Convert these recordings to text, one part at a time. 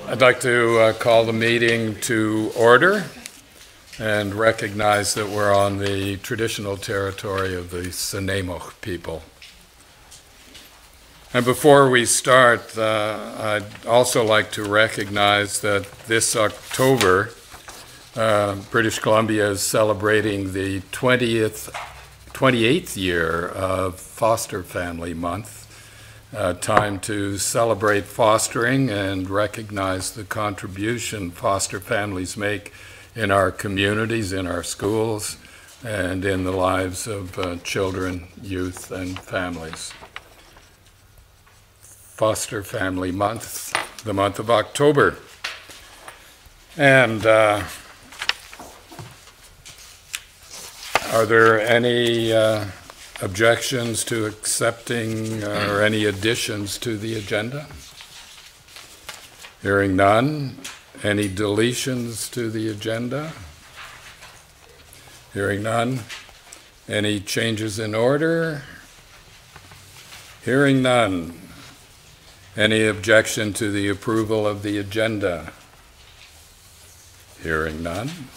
I'd like to call the meeting to order and recognize that we're on the traditional territory of the Snuneymuxw people. And before we start, I'd also like to recognize that this October, British Columbia is celebrating the 28th year of Foster Family Month. Time to celebrate fostering and recognize the contribution foster families make in our communities, in our schools, and in the lives of children, youth, and families. Foster Family Month, the month of October. And are there any objections to accepting or any additions to the agenda? Hearing none. Any deletions to the agenda? Hearing none. Any changes in order? Hearing none. Any objection to the approval of the agenda? Hearing none.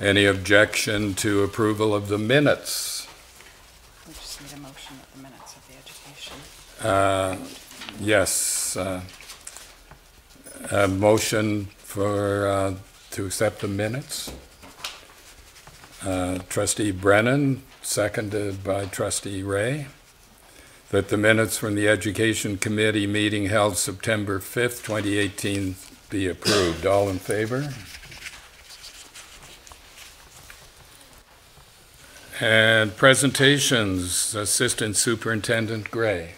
Any objection to approval of the minutes? We just need a motion of the minutes of the education. Yes. A motion for to accept the minutes. Trustee Brennan, seconded by Trustee Ray, that the minutes from the Education Committee meeting held September 5th, 2018 be approved. All in favor? And presentations, Assistant Superintendent Gray.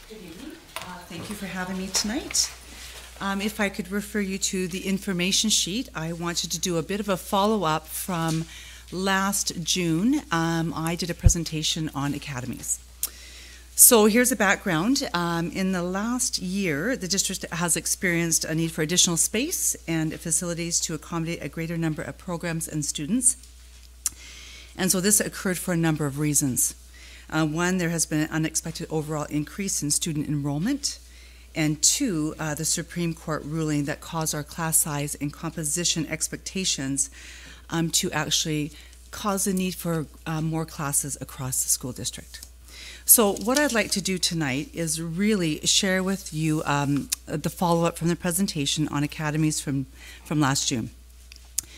Good evening. Thank you for having me tonight. If I could refer you to the information sheet, I wanted to do a bit of a follow-up from last June. I did a presentation on academies. So here's a background. In the last year, the district has experienced a need for additional space and facilities to accommodate a greater number of programs and students. And so this occurred for a number of reasons. One, there has been an unexpected overall increase in student enrollment. And two, the Supreme Court ruling that caused our class size and composition expectations to actually cause the need for more classes across the school district. So what I'd like to do tonight is really share with you the follow-up from the presentation on academies from last June.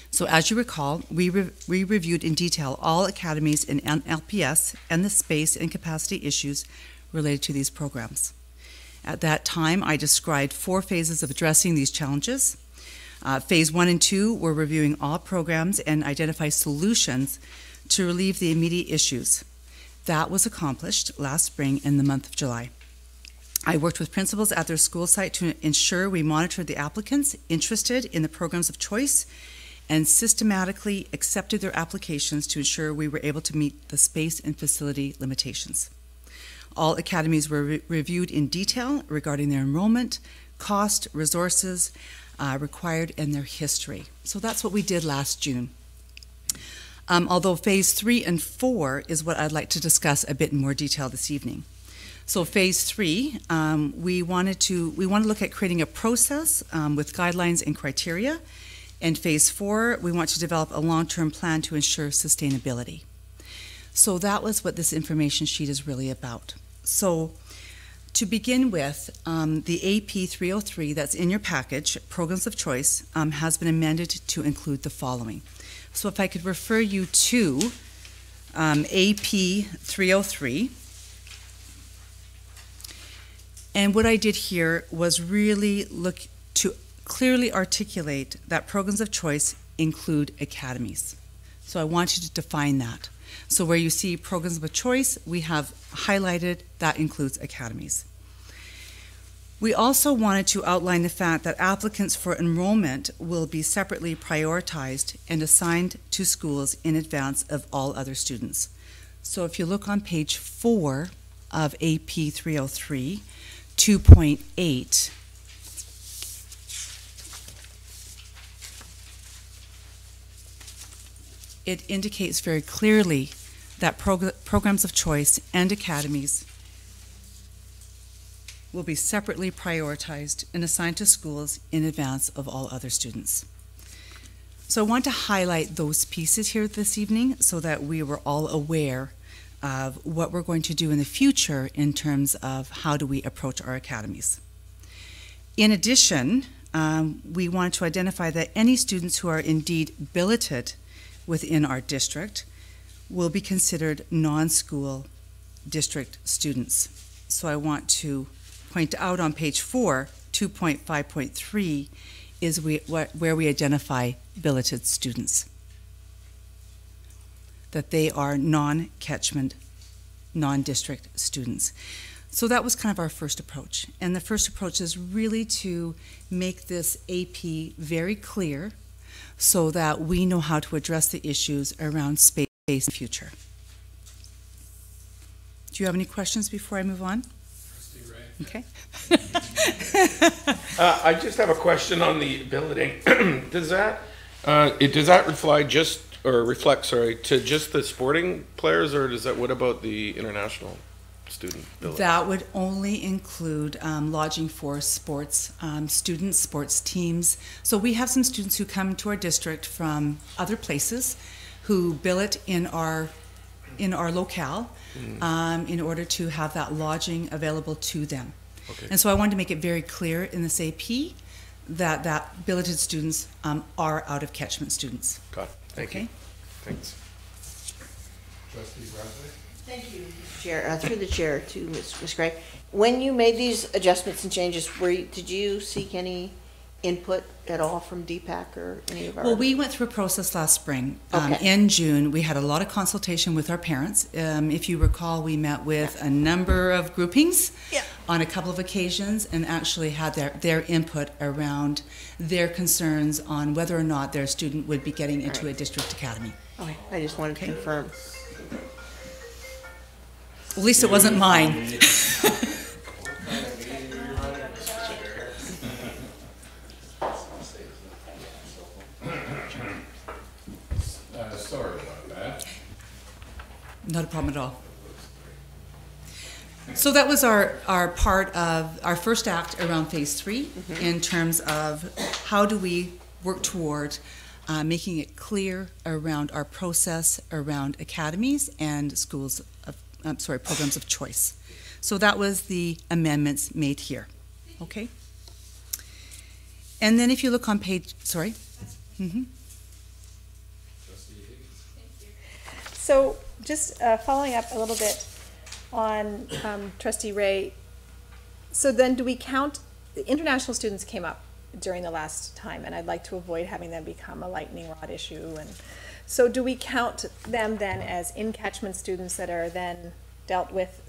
So as you recall, we reviewed in detail all academies in LPS and the space and capacity issues related to these programs. At that time, I described 4 phases of addressing these challenges. Phase 1 and 2 were reviewing all programs and identify solutions to relieve the immediate issues. That was accomplished last spring in the month of July. I worked with principals at their school site to ensure we monitored the applicants interested in the programs of choice and systematically accepted their applications to ensure we were able to meet the space and facility limitations. All academies were reviewed in detail regarding their enrollment, cost, resources required, and their history. So that's what we did last June. Although phase 3 and 4 is what I'd like to discuss a bit in more detail this evening. So phase 3, we want to look at creating a process with guidelines and criteria. And phase 4, we want to develop a long-term plan to ensure sustainability. So that was what this information sheet is really about. So to begin with, the AP 303 that's in your package, Programs of Choice, has been amended to include the following. So if I could refer you to AP 303. And what I did here was really look to clearly articulate that programs of choice include academies. So I want you to define that. So where you see programs of choice, we have highlighted that includes academies. We also wanted to outline the fact that applicants for enrollment will be separately prioritized and assigned to schools in advance of all other students. So if you look on page 4 of AP 303, 2.8, it indicates very clearly that programs of choice and academies will be separately prioritized and assigned to schools in advance of all other students. So I want to highlight those pieces here this evening so that we were all aware of what we're going to do in the future in terms of how do we approach our academies. In addition, we want to identify that any students who are indeed billeted within our district will be considered non-school district students. So I want to point out on page 4, 2.5.3 is where we identify billeted students, that they are non-catchment, non-district students. So that was kind of our first approach. And the first approach is really to make this AP very clear so that we know how to address the issues around space in the future. Do you have any questions before I move on? Okay. I just have a question on the billeting. Does that reflect to just the sporting players, or what about the international student billeting? That would only include lodging for sports students, sports teams. So we have some students who come to our district from other places who billet in our locale in order to have that lodging available to them. Okay. And so I wanted to make it very clear in this AP that billeted students are out of catchment students. Got it. Thank you. Thanks. Trustee Bradley? Thank you, Mr. Chair. Through the chair to Ms. Gray. When you made these adjustments and changes, did you seek any input at all from DPAC or any of our? Well, we went through a process last spring. Okay. In June, we had a lot of consultation with our parents. If you recall, we met with a number of groupings on a couple of occasions and actually had their input around their concerns on whether or not their student would be getting into a district academy. Okay, I just wanted to confirm. At least it wasn't mine. Sorry about that. Not a problem at all. So that was our part of our first act around phase 3 in terms of how do we work toward making it clear around our process around academies and schools of, programs of choice. So that was the amendments made here. Okay. And then if you look on page, sorry. So just following up a little bit on Trustee Ray, so then do we count, the international students came up during the last time, and I'd like to avoid having them become a lightning rod issue. And so do we count them then as in-catchment students that are then dealt with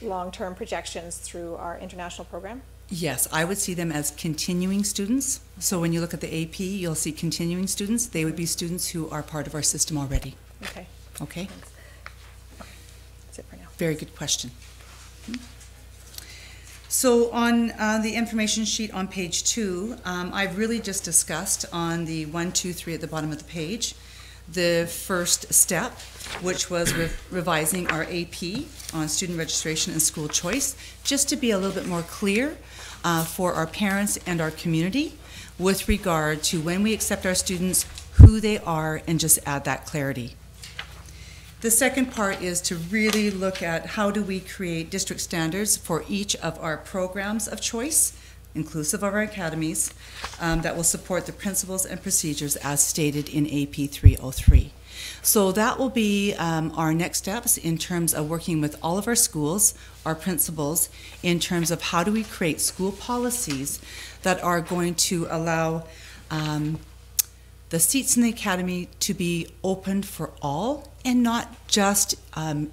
long-term projections through our international program? Yes, I would see them as continuing students. So when you look at the AP, you'll see continuing students. They would be students who are part of our system already. Okay. Okay. Thanks. That's it for now. Very good question. So on the information sheet on page 2, I've really just discussed on the 1, 2, 3 at the bottom of the page, the first step, which was revising our AP on student registration and school choice, just to be a little bit more clear for our parents and our community with regard to when we accept our students, who they are, and just add that clarity. The second part is to really look at how do we create district standards for each of our programs of choice, inclusive of our academies, that will support the principles and procedures as stated in AP 303. So that will be our next steps in terms of working with all of our schools, our principals, in terms of how do we create school policies that are going to allow the seats in the academy to be opened for all and not just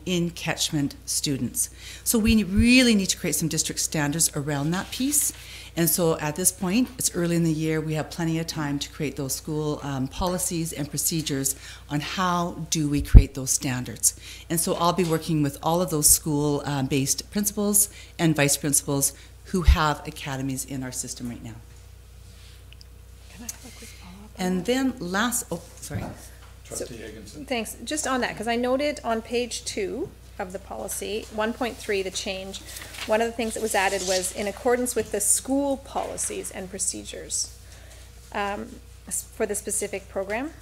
in catchment students. So we really need to create some district standards around that piece. And so at this point, it's early in the year, we have plenty of time to create those school policies and procedures on how do we create those standards. And so I'll be working with all of those school-based principals and vice principals who have academies in our system right now. Can I have a quick follow-up? And then Trustee Higginson. Thanks. Just on that, because I noted on page 2 of the policy, 1.3, the change, one of the things that was added was in accordance with the school policies and procedures for the specific program.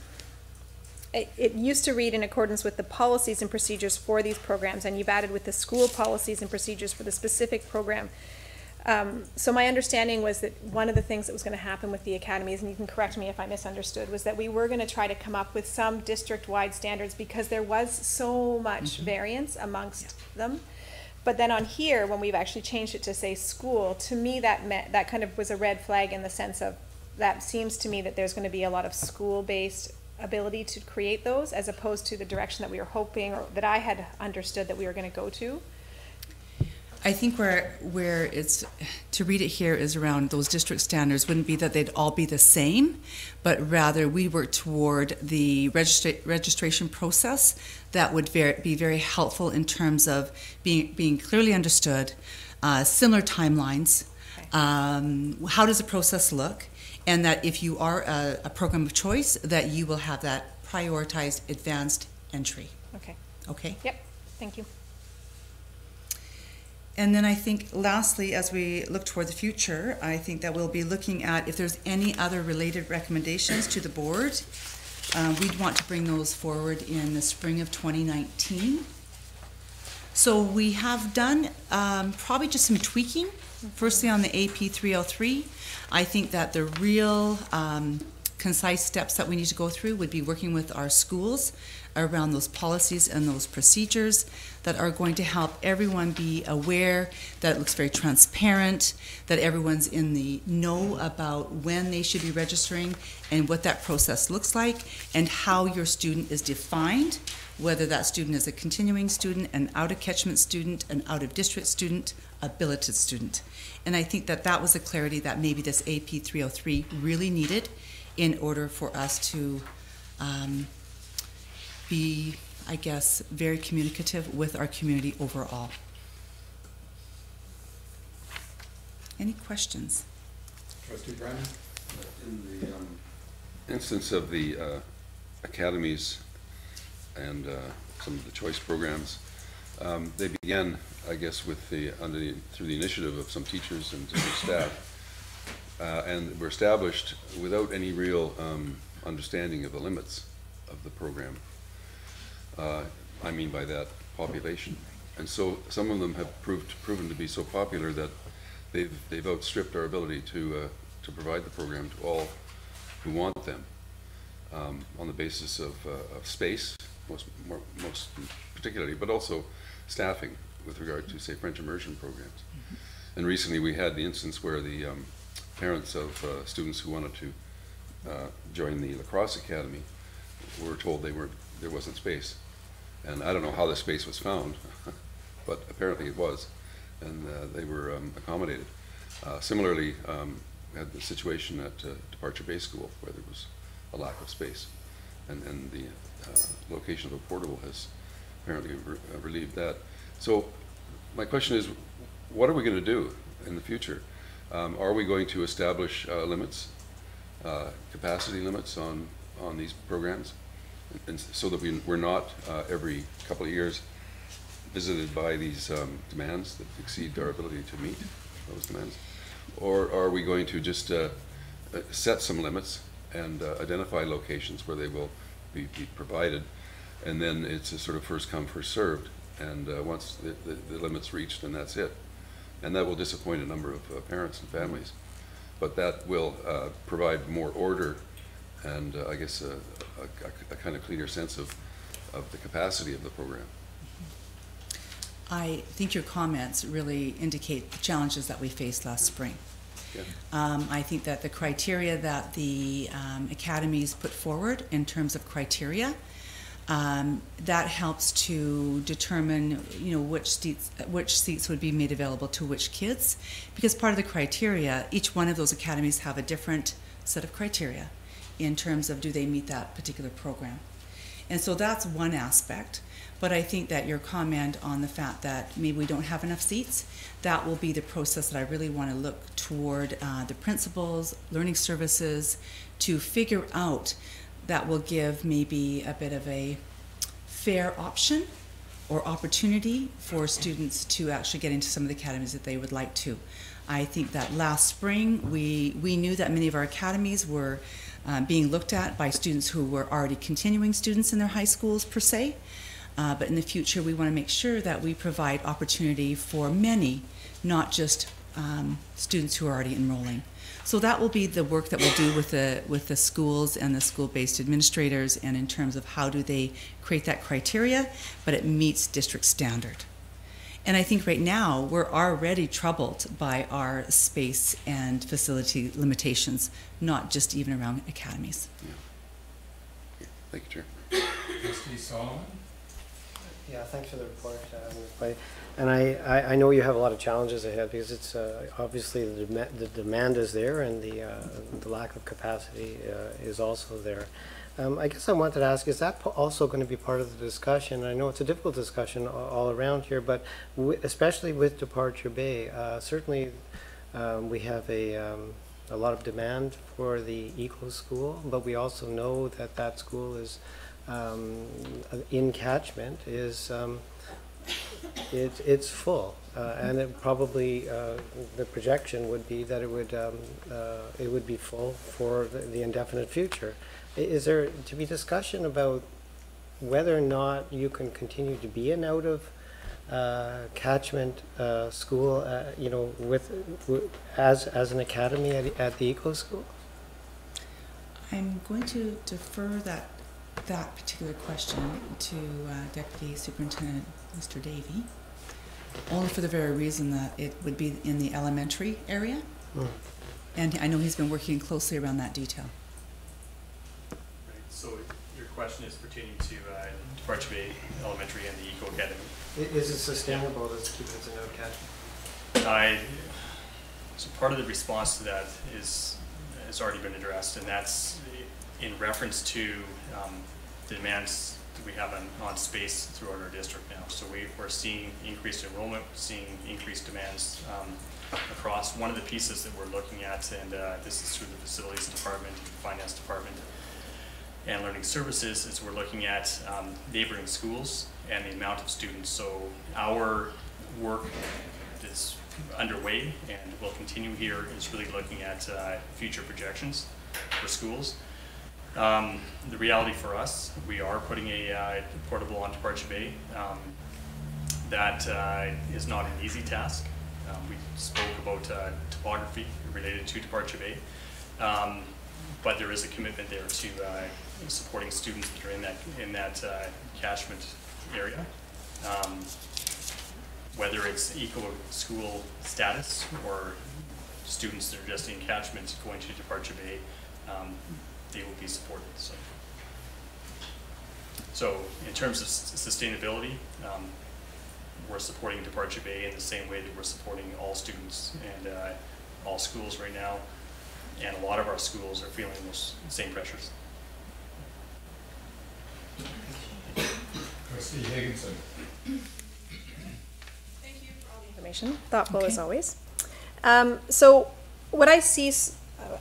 It used to read in accordance with the policies and procedures for these programs, and you've added with the school policies and procedures for the specific program. So my understanding was that one of the things that was going to happen with the academies, and you can correct me if I misunderstood, was that we were going to try to come up with some district-wide standards because there was so much variance amongst them. But then on here, when we've actually changed it to say school, to me that kind of was a red flag in the sense of that seems to me that there's going to be a lot of school-based ability to create those as opposed to the direction that we were hoping or that I had understood that we were going to go to. I think where it's, to read it here is around those district standards wouldn't be that they'd all be the same, but rather we work toward the registration process that would be very helpful in terms of being clearly understood, similar timelines, how does the process look, and that if you are a program of choice, that you will have that prioritized advanced entry. Okay. Okay? Yep. Thank you. And then I think lastly, as we look toward the future, I think that we'll be looking at if there's any other related recommendations to the board. We'd want to bring those forward in the spring of 2019. So we have done probably just some tweaking. Firstly on the AP 303, I think that the real concise steps that we need to go through would be working with our schools around those policies and those procedures that are going to help everyone be aware, that it looks very transparent, that everyone's in the know about when they should be registering and what that process looks like and how your student is defined, whether that student is a continuing student, an out-of-catchment student, an out-of-district student, a billeted student. And I think that that was a clarity that maybe this AP 303 really needed in order for us to be, I guess, very communicative with our community overall. Any questions? Trustee Brennan? In the instance of the academies and some of the choice programs, they began, I guess, with through the initiative of some teachers and some staff, and were established without any real understanding of the limits of the program. I mean by that, population. And so some of them have proven to be so popular that they've outstripped our ability to provide the program to all who want them, on the basis of space, most particularly, but also staffing with regard to, say, French immersion programs. And recently we had the instance where the parents of students who wanted to join the lacrosse academy were told there wasn't space. And I don't know how the space was found, but apparently it was, and they were accommodated. Similarly, we had the situation at Departure Bay School where there was a lack of space, and the location of a portable has apparently relieved that. So my question is, what are we going to do in the future? Are we going to establish limits, capacity limits on these programs, and so that we're not every couple of years visited by these demands that exceed our ability to meet those demands? Or are we going to just set some limits and identify locations where they will be provided, and then it's a sort of first come, first served, and once the limit's reached, and that's it. And that will disappoint a number of parents and families, but that will provide more order and I guess a kind of cleaner sense of the capacity of the program. I think your comments really indicate the challenges that we faced last spring. Yeah. I think that the criteria that the academies put forward in terms of criteria, that helps to determine, which seats would be made available to which kids, because part of the criteria, each one of those academies have a different set of criteria in terms of do they meet that particular program. And so that's one aspect, but I think that your comment on the fact that maybe we don't have enough seats, that will be the process that I really want to look toward the principals, learning services, to figure out that will give maybe a bit of a fair option or opportunity for students to actually get into some of the academies that they would like to. I think that last spring we knew that many of our academies were being looked at by students who were already continuing students in their high schools per se, but in the future we want to make sure that we provide opportunity for many, not just students who are already enrolling. So that will be the work that we'll do with the schools and the school-based administrators, and in terms of how do they create that criteria, but it meets district standard. And I think right now we're already troubled by our space and facility limitations, not just even around academies. Yeah. Thank you, Chair. Trustee Solomon? Yeah, thanks for the report. And I know you have a lot of challenges ahead, because it's obviously the demand is there, and the lack of capacity is also there. I guess I wanted to ask, is that also going to be part of the discussion? I know it's a difficult discussion all around here, but especially with Departure Bay, certainly we have a lot of demand for the eco school, but we also know that that school is in catchment is it's full, and it probably the projection would be that it would be full for the indefinite future. Is there to be discussion about whether or not you can continue to be an out of catchment school, you know, as an academy at the eco school? I'm going to defer that particular question to Deputy Superintendent Mr. Davey, only for the very reason that it would be in the elementary area, and I know he's been working closely around that detail. Right. So your question is pertaining to Departure Bay Elementary and the Eco Academy. Is it sustainable to keep it as an out catchment? So part of the response to that has already been addressed, and that's in reference to the demands that we have on space throughout our district now. So we're seeing increased enrollment, seeing increased demands across. One of the pieces that we're looking at, and this is through the facilities department, finance department, and learning services, is we're looking at neighboring schools and the amount of students. So our work that's underway and will continue here is really looking at future projections for schools. The reality for us, we are putting a portable on Departure Bay. That is not an easy task. We spoke about topography related to Departure Bay, but there is a commitment there to supporting students that are in that catchment area. Whether it's eco school status or students that are just in catchment going to Departure Bay, they will be supported. So in terms of sustainability, we're supporting Departure Bay in the same way that we're supporting all students and all schools right now, and a lot of our schools are feeling those same pressures. Trustee Higginson. Thank you for all the information. Thoughtful as always. So what I see,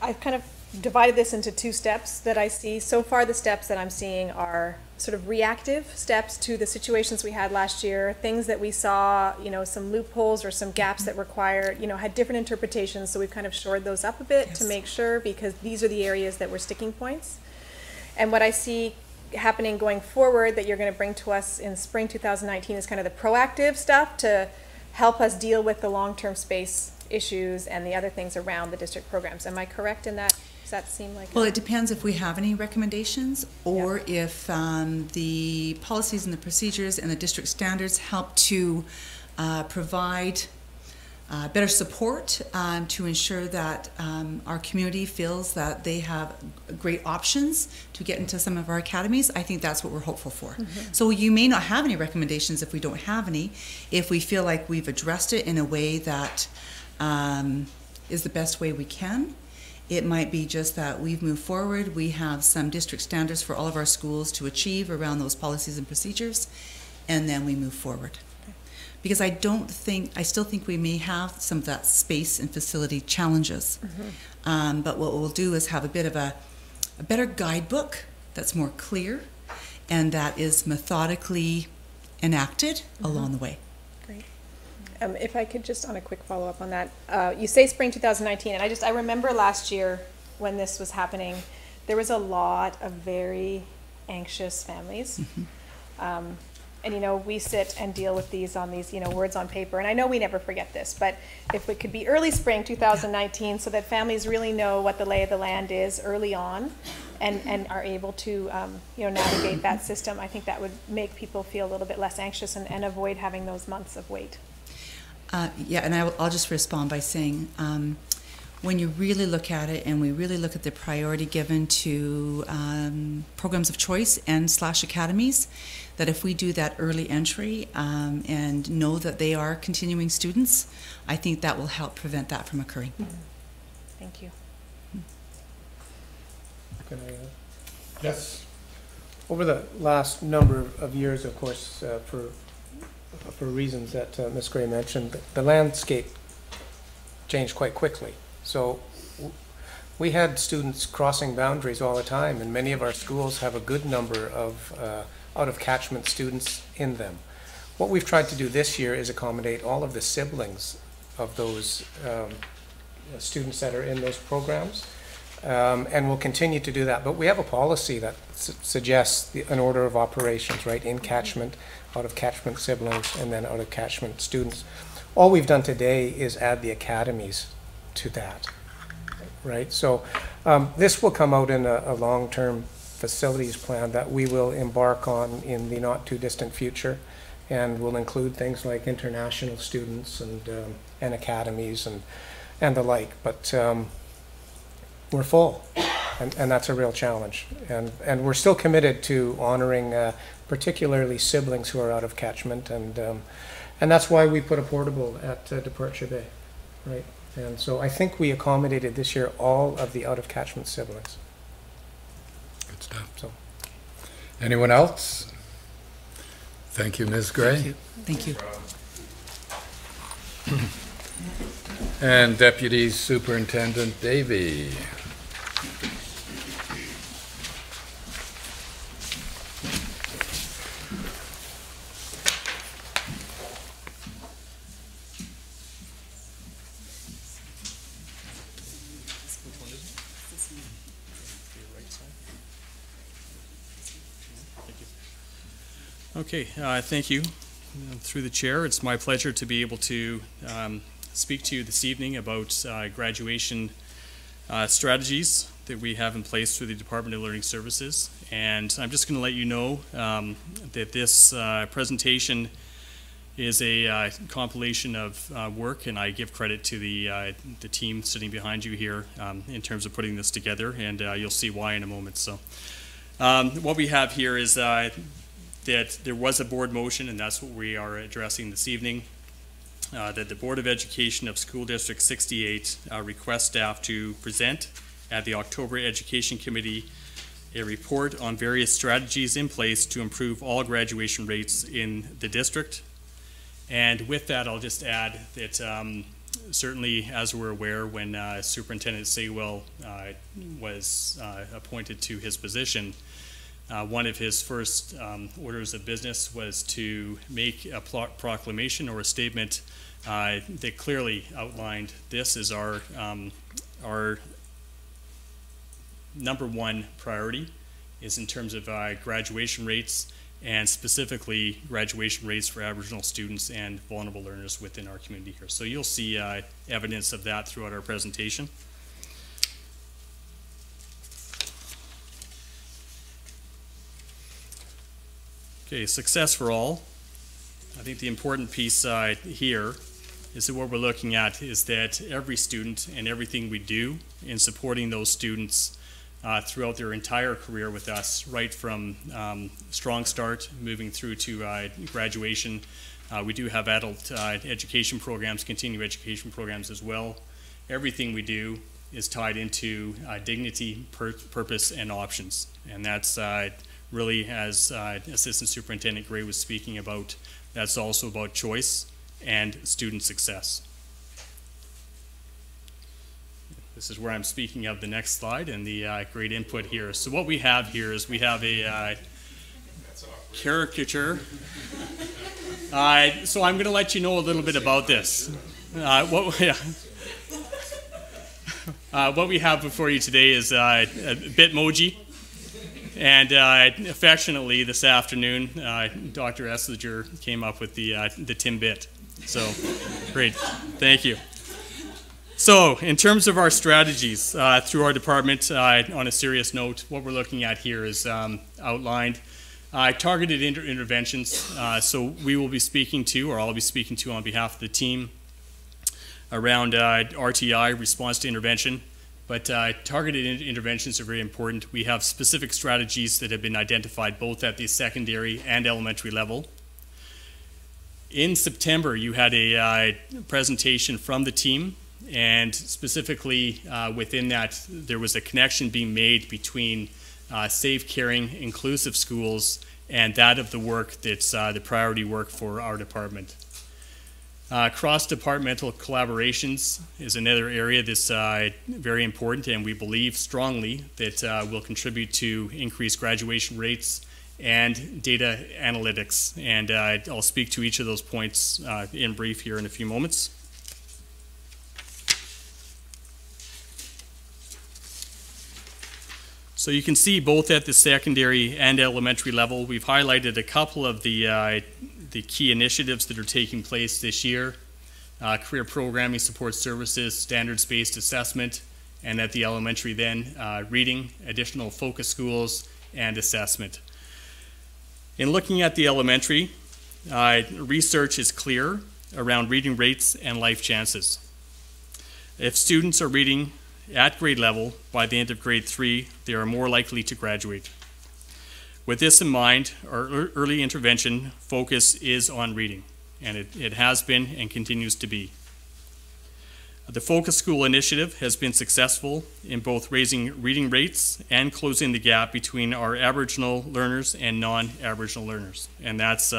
I've kind of divided this into two steps that I see. So far, the steps that I'm seeing are sort of reactive steps to the situations we had last year, things that we saw, you know, some loopholes or some gaps that required, you know, had different interpretations. So we've kind of shored those up a bit to make sure, because these are the areas that were sticking points. And what I see happening going forward that you're going to bring to us in spring 2019 is kind of the proactive stuff to help us deal with the long-term space issues and the other things around the district programs. Am I correct in that? Does that seem like? Well, it depends if we have any recommendations, or if the policies and the procedures and the district standards help to provide better support to ensure that our community feels that they have great options to get into some of our academies. I think that's what we're hopeful for. So you may not have any recommendations if we don't have any. If we feel like we've addressed it in a way that is the best way we can, it might be just that we've moved forward. We have some district standards for all of our schools to achieve around those policies and procedures, and then we move forward. Because I still think we may have some of that space and facility challenges. But what we'll do is have a bit of a better guidebook that's more clear, and that is methodically enacted along the way. Great. If I could just on a quick follow-up on that, you say spring 2019, and I remember last year when this was happening, there was a lot of very anxious families. And, you know, we sit and deal with these on these, you know, words on paper. And I know we never forget this, but if it could be early spring 2019 so that families really know what the lay of the land is early on and are able to, you know, navigate that system, I think that would make people feel a little bit less anxious and avoid having those months of wait. Yeah, and I'll just respond by saying, when you really look at it and we really look at the priority given to programs of choice and / academies, that if we do that early entry and know that they are continuing students, I think that will help prevent that from occurring. Thank you. Can I, Yes. over the last number of years, of course, for reasons that Ms. Gray mentioned, the landscape changed quite quickly. So we had students crossing boundaries all the time, and many of our schools have a good number of out-of-catchment students in them. What we've tried to do this year is accommodate all of the siblings of those students that are in those programs, and we'll continue to do that. But we have a policy that suggests an order of operations, right? In catchment, out-of-catchment siblings, and then out-of-catchment students. All we've done today is add the academies to that, right? So this will come out in a long-term facilities plan that we will embark on in the not too distant future, and will include things like international students and academies and the like. But we're full, and that's a real challenge. And we're still committed to honoring particularly siblings who are out of catchment, and that's why we put a portable at Departure Bay, right? And so I think we accommodated this year all of the out of catchment siblings. Good stuff. So, anyone else? Thank you, Ms. Gray. Thank you. And Deputy Superintendent Davey. Okay, thank you. Through the chair, it's my pleasure to be able to speak to you this evening about graduation strategies that we have in place through the Department of Learning Services. And I'm just going to let you know that this presentation is a compilation of work, and I give credit to the team sitting behind you here in terms of putting this together, and you'll see why in a moment. So what we have here is that there was a board motion, and that's what we are addressing this evening, that the Board of Education of School District 68 requests staff to present at the October Education Committee a report on various strategies in place to improve all graduation rates in the district. And with that, I'll just add that certainly, as we're aware, when Superintendent Saywell was appointed to his position, one of his first orders of business was to make a proclamation or a statement that clearly outlined this as our number one priority is in terms of graduation rates, and specifically graduation rates for Aboriginal students and vulnerable learners within our community here. So you'll see evidence of that throughout our presentation. Okay, success for all. I think the important piece here is that what we're looking at is that every student and everything we do in supporting those students throughout their entire career with us, right from Strong Start, moving through to graduation. We do have adult education programs, continuing education programs as well. Everything we do is tied into dignity, purpose, and options. And that's really, as Assistant Superintendent Gray was speaking about, that's also about choice and student success. This is where I'm speaking of the next slide and the great input here. So what we have here is we have a caricature. So I'm going to let you know a little bit about this. What we have before you today is a Bitmoji. And affectionately, this afternoon, Dr. Esslinger came up with the Timbit. So, great. Thank you. So, in terms of our strategies through our department, on a serious note, what we're looking at here is outlined targeted interventions. So, we will be speaking to, or I'll be speaking to on behalf of the team, around RTI, response to intervention. But targeted interventions are very important. We have specific strategies that have been identified both at the secondary and elementary level. In September, you had a presentation from the team, and specifically within that, there was a connection being made between safe, caring, inclusive schools and that of the work that's the priority work for our department. Cross-Departmental Collaborations is another area that's very important, and we believe strongly that will contribute to increased graduation rates and data analytics. And I'll speak to each of those points in brief here in a few moments. So you can see both at the secondary and elementary level, we've highlighted a couple of the key initiatives that are taking place this year. Career programming, support services, standards-based assessment, and at the elementary then, reading, additional focus schools, and assessment. In looking at the elementary, research is clear around reading rates and life chances. If students are reading at grade level by the end of grade 3, they are more likely to graduate. With this in mind, our early intervention focus is on reading, and it has been and continues to be. The Focus School Initiative has been successful in both raising reading rates and closing the gap between our Aboriginal learners and non-Aboriginal learners. And that's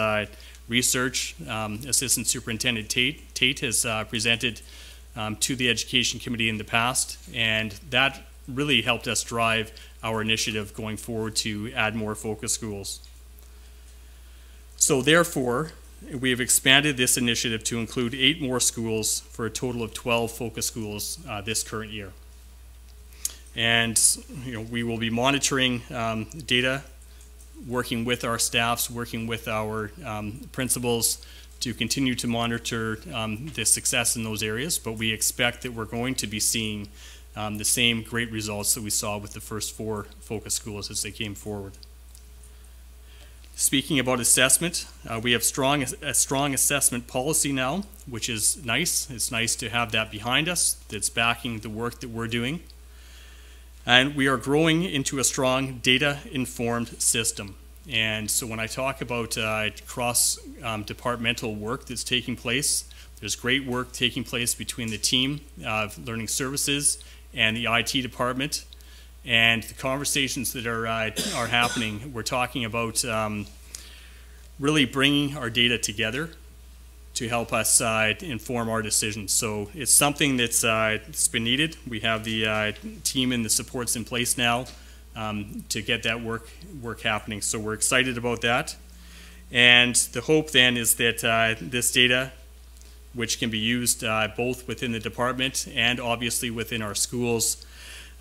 research. Assistant Superintendent Tate has presented to the Education Committee in the past, and that really helped us drive our initiative going forward to add more focus schools. So therefore, we have expanded this initiative to include 8 more schools for a total of 12 focus schools this current year. And we will be monitoring data, working with our staffs, working with our principals to continue to monitor the success in those areas, but we expect that we're going to be seeing the same great results that we saw with the first 4 focus schools as they came forward. Speaking about assessment, we have a strong assessment policy now, which is nice. It's nice to have that behind us that's backing the work that we're doing. And we are growing into a strong data-informed system. And so when I talk about cross-departmental work that's taking place, there's great work taking place between the team of learning services and the IT department. And the conversations that are happening, we're talking about really bringing our data together to help us inform our decisions. So it's something that's it's been needed. We have the team and the supports in place now to get that work happening. So we're excited about that. And the hope then is that this data, which can be used both within the department and obviously within our schools,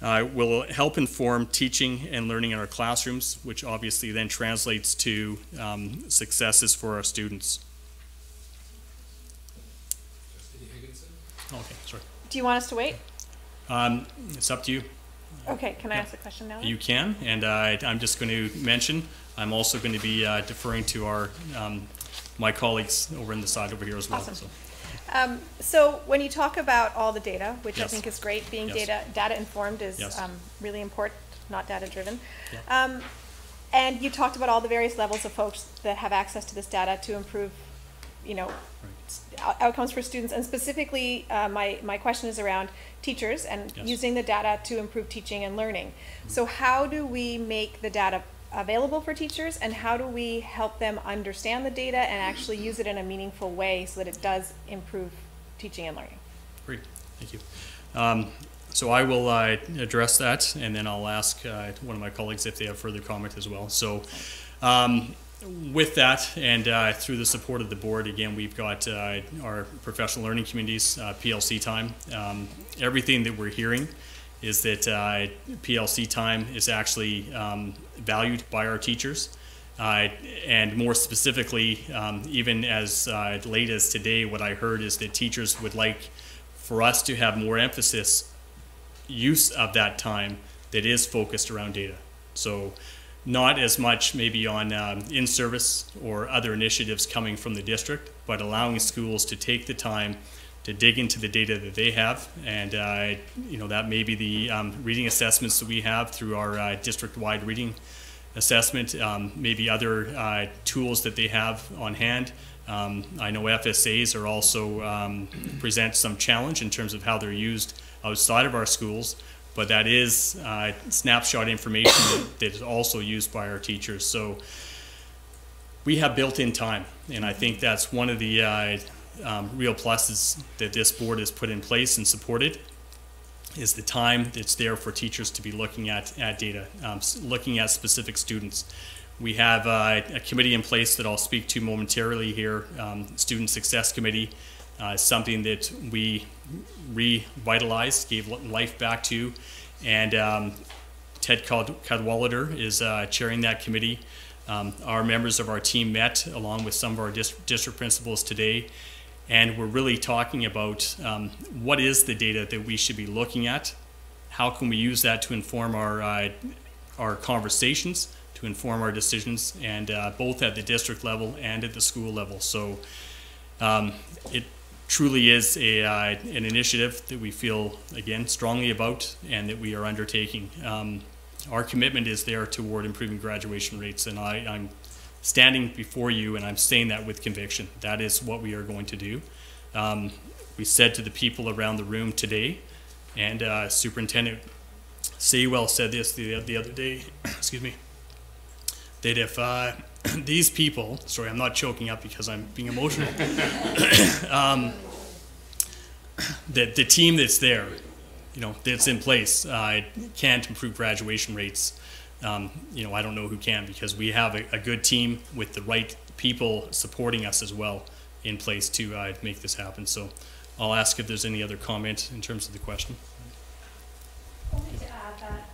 will help inform teaching and learning in our classrooms, which obviously then translates to successes for our students. Okay, sorry. Do you want us to wait? It's up to you. Okay, can I ask a question now? You can, and I'm just going to mention, I'm also going to be deferring to our my colleagues over in the side over here as well. Awesome. So. So when you talk about all the data, which Yes. I think is great, being Yes. data informed is Yes. really important, not data driven. Yeah. And you talked about all the various levels of folks that have access to this data to improve, outcomes for students. And specifically, my question is around teachers and Yes. using the data to improve teaching and learning. So how do we make the data available for teachers, and how do we help them understand the data and actually use it in a meaningful way so that it does improve teaching and learning? Great, thank you. So I will address that, and then I'll ask one of my colleagues if they have further comment as well. So with that, and through the support of the board, again, we've got our professional learning communities, PLC time. Everything that we're hearing is that PLC time is actually valued by our teachers. And more specifically, even as late as today, what I heard is that teachers would like for us to have more emphasis use of that time that is focused around data. So not as much maybe on in-service or other initiatives coming from the district, but allowing schools to take the time to dig into the data that they have. And you know, that may be the reading assessments that we have through our district-wide reading assessment, maybe other tools that they have on hand. I know FSAs are also present some challenge in terms of how they're used outside of our schools, but that is snapshot information that is also used by our teachers. So we have built-in time, and I think that's one of the real pluses that this board has put in place and supported, is the time that's there for teachers to be looking at data, looking at specific students. We have a committee in place that I'll speak to momentarily here, Student Success Committee, something that we revitalized, gave life back to, and Ted Cadwallader is chairing that committee. Our members of our team met along with some of our district principals today, and we're really talking about what is the data that we should be looking at, how can we use that to inform our conversations, to inform our decisions, and both at the district level and at the school level. So it truly is an initiative that we feel, again, strongly about and that we are undertaking. Our commitment is there toward improving graduation rates, and I'm standing before you and I'm saying that with conviction. That is what we are going to do. We said to the people around the room today, and Superintendent Saywell said this the other day, excuse me, that if these people, sorry, I'm not choking up because I'm being emotional, that the team that's there, you know, that's in place, can't improve graduation rates. You know, I don't know who can, because we have a good team with the right people supporting us as well in place to make this happen. So I'll ask if there's any other comment in terms of the question. Only to add that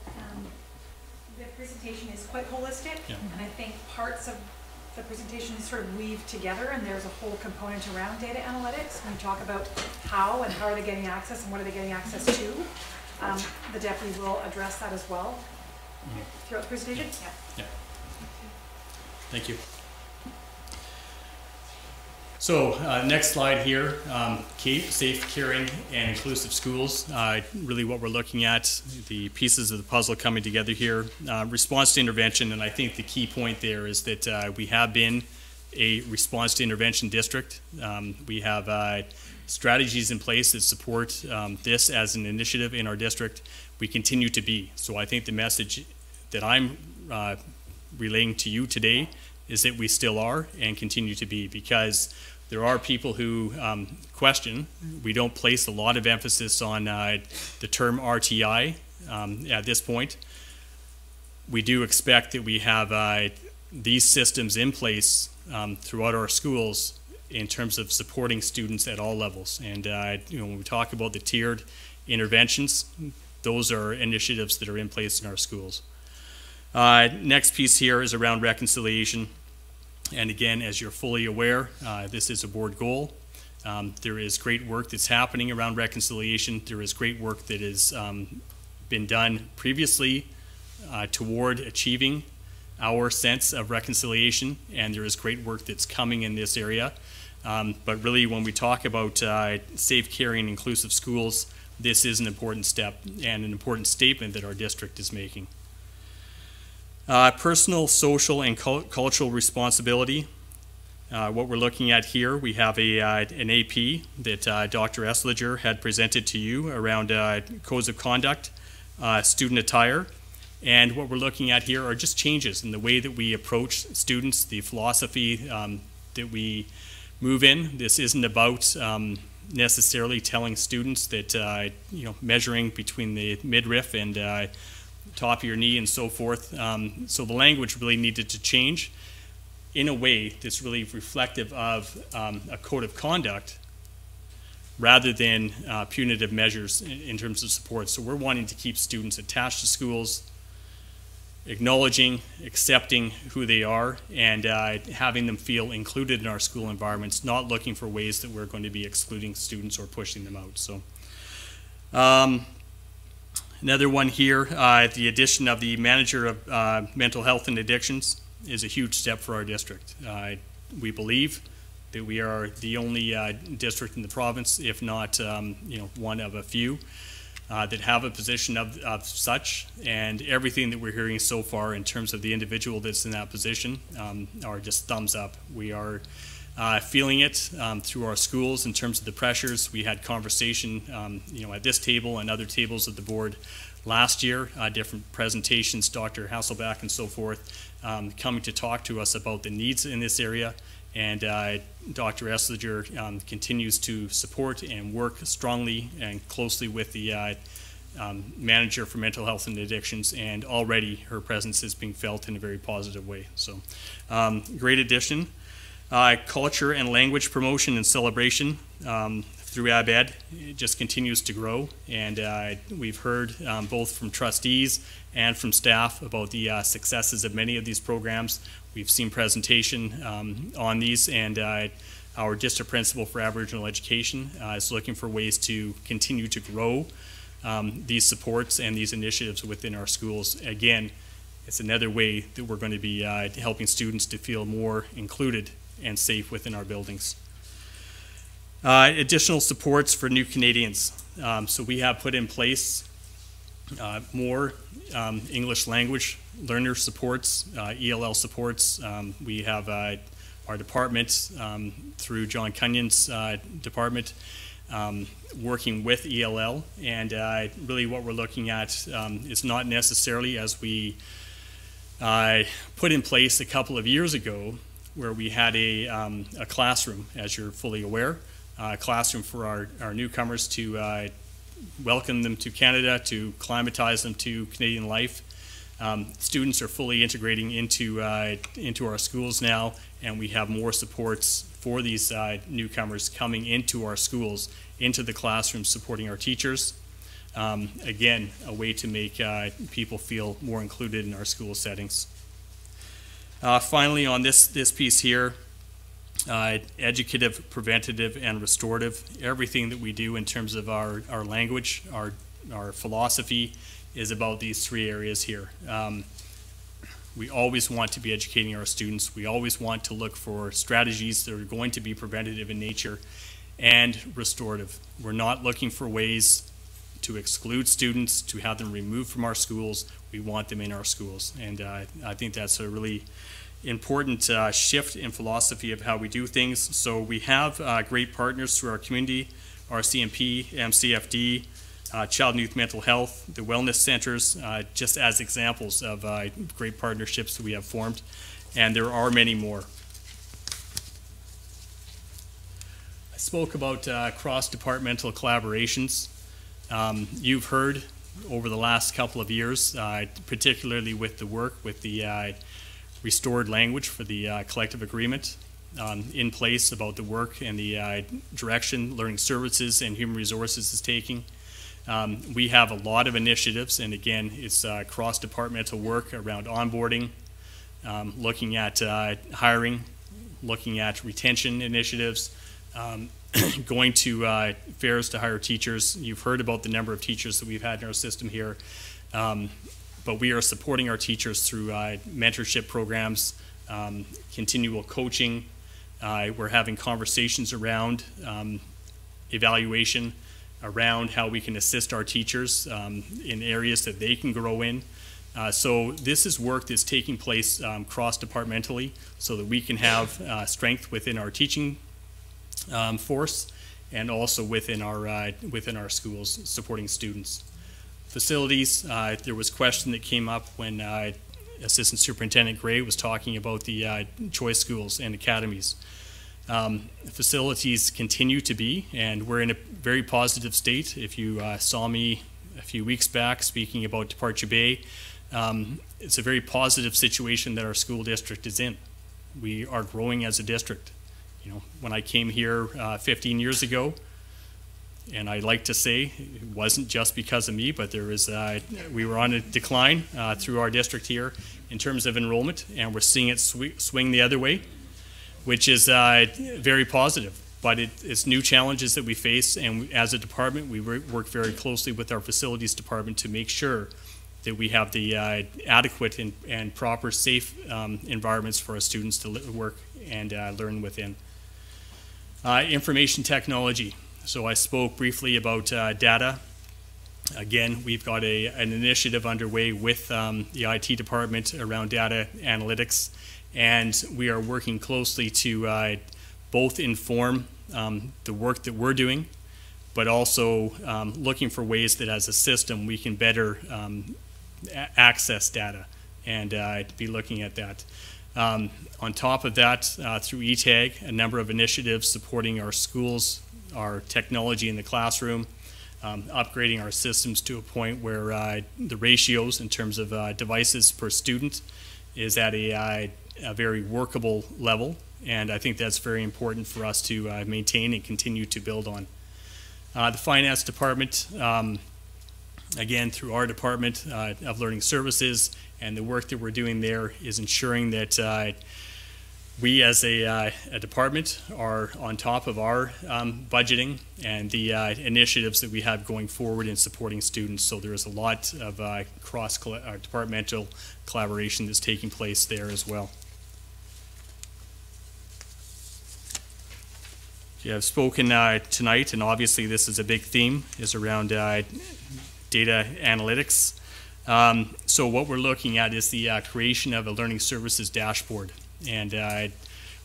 the presentation is quite holistic, Yeah. and I think parts of the presentation sort of weave together, and there's a whole component around data analytics. When you talk about how and how are they getting access and what are they getting access to, the deputy will address that as well throughout the presentation. Yeah. Thank you. So next slide here, KAPE, Safe, Caring, and Inclusive Schools. Really what we're looking at, the pieces of the puzzle coming together here. Response to intervention, and I think the key point there is that we have been a response to intervention district. We have strategies in place that support this as an initiative in our district. We continue to be. So I think the message that I'm relaying to you today is that we still are and continue to be, because there are people who question. We don't place a lot of emphasis on the term RTI at this point. We do expect that we have these systems in place throughout our schools in terms of supporting students at all levels. And you know, when we talk about the tiered interventions, those are initiatives that are in place in our schools. Next piece here is around reconciliation. And again, as you're fully aware, this is a board goal. There is great work that's happening around reconciliation. There is great work that has been done previously toward achieving our sense of reconciliation, and there is great work that's coming in this area. But really, when we talk about safe, caring, inclusive schools, this is an important step and an important statement that our district is making. Personal, social, and cultural responsibility. What we're looking at here, we have an AP that Dr. Esliger had presented to you around codes of conduct, student attire, and what we're looking at here are just changes in the way that we approach students, the philosophy that we move in. This isn't about necessarily telling students that, measuring between the midriff and top of your knee and so forth. So the language really needed to change in a way that's really reflective of a code of conduct rather than punitive measures in terms of support. So we're wanting to keep students attached to schools, acknowledging, accepting who they are, and having them feel included in our school environments, not looking for ways that we're going to be excluding students or pushing them out. So another one here, the addition of the manager of mental health and addictions is a huge step for our district. We believe that we are the only district in the province, if not one of a few, that have a position of such, and everything that we're hearing so far in terms of the individual that's in that position are just thumbs up. We are feeling it through our schools in terms of the pressures. We had conversation at this table and other tables of the board last year, different presentations, Dr. Hasselback and so forth, coming to talk to us about the needs in this area. And Dr. Esslinger continues to support and work strongly and closely with the manager for mental health and addictions, and already her presence is being felt in a very positive way. So great addition. Culture and language promotion and celebration through ABED, it just continues to grow, and we've heard both from trustees and from staff about the successes of many of these programs. We've seen presentation on these, and our district principal for Aboriginal education is looking for ways to continue to grow these supports and these initiatives within our schools. Again, it's another way that we're going to be helping students to feel more included and safe within our buildings. Additional supports for new Canadians. So we have put in place more English language learner supports, ELL supports. We have our department through John Cunyon's department working with ELL, and really what we're looking at is not necessarily as we put in place a couple of years ago where we had a classroom, as you're fully aware, a classroom for our newcomers to welcome them to Canada, to climatize them to Canadian life. Students are fully integrating into our schools now, and we have more supports for these newcomers coming into our schools, into the classroom, supporting our teachers. Again, a way to make people feel more included in our school settings. Finally, on this piece here, educative, preventative, and restorative. Everything that we do in terms of our language, our philosophy, is about these three areas here. We always want to be educating our students. We always want to look for strategies that are going to be preventative in nature and restorative. We're not looking for ways to exclude students, to have them removed from our schools. We want them in our schools. And I think that's a really important shift in philosophy of how we do things. So we have great partners through our community, RCMP, MCFD, Child and Youth Mental Health, the wellness centers, just as examples of great partnerships that we have formed. And there are many more. I spoke about cross-departmental collaborations. You've heard over the last couple of years, particularly with the work with the restored language for the collective agreement in place about the work and the direction Learning Services and Human Resources is taking. We have a lot of initiatives, and again, it's cross-departmental work around onboarding, looking at hiring, looking at retention initiatives, going to fairs to hire teachers. You've heard about the number of teachers that we've had in our system here, but we are supporting our teachers through mentorship programs, continual coaching. We're having conversations around evaluation, around how we can assist our teachers in areas that they can grow in. So this is work that's taking place cross-departmentally so that we can have strength within our teaching force and also within our schools supporting students. Facilities, there was a question that came up when Assistant Superintendent Gray was talking about the choice schools and academies. Facilities continue to be, and we're in a very positive state. If you saw me a few weeks back speaking about Departure Bay, it's a very positive situation that our school district is in. We are growing as a district. You know, when I came here 15 years ago, and I like to say it wasn't just because of me, but there was we were on a decline through our district here in terms of enrollment, and we're seeing it swing the other way, which is very positive. But it's new challenges that we face, and as a department, we work very closely with our facilities department to make sure that we have the adequate and proper safe environments for our students to work and learn within. Information technology. So I spoke briefly about data. Again, we've got an initiative underway with the IT department around data analytics, and we are working closely to both inform the work that we're doing, but also looking for ways that as a system we can better access data and be looking at that. On top of that, through ETAG, a number of initiatives supporting our schools, our technology in the classroom, upgrading our systems to a point where the ratios in terms of devices per student is at a very workable level, and I think that's very important for us to maintain and continue to build on. The finance department, again, through our Department of Learning Services, and the work that we're doing there is ensuring that we as a department are on top of our budgeting and the initiatives that we have going forward in supporting students. So there is a lot of cross-departmental collaboration that's taking place there as well. Yeah, I've spoken tonight, and obviously this is a big theme, is around data analytics. So what we're looking at is the creation of a learning services dashboard. And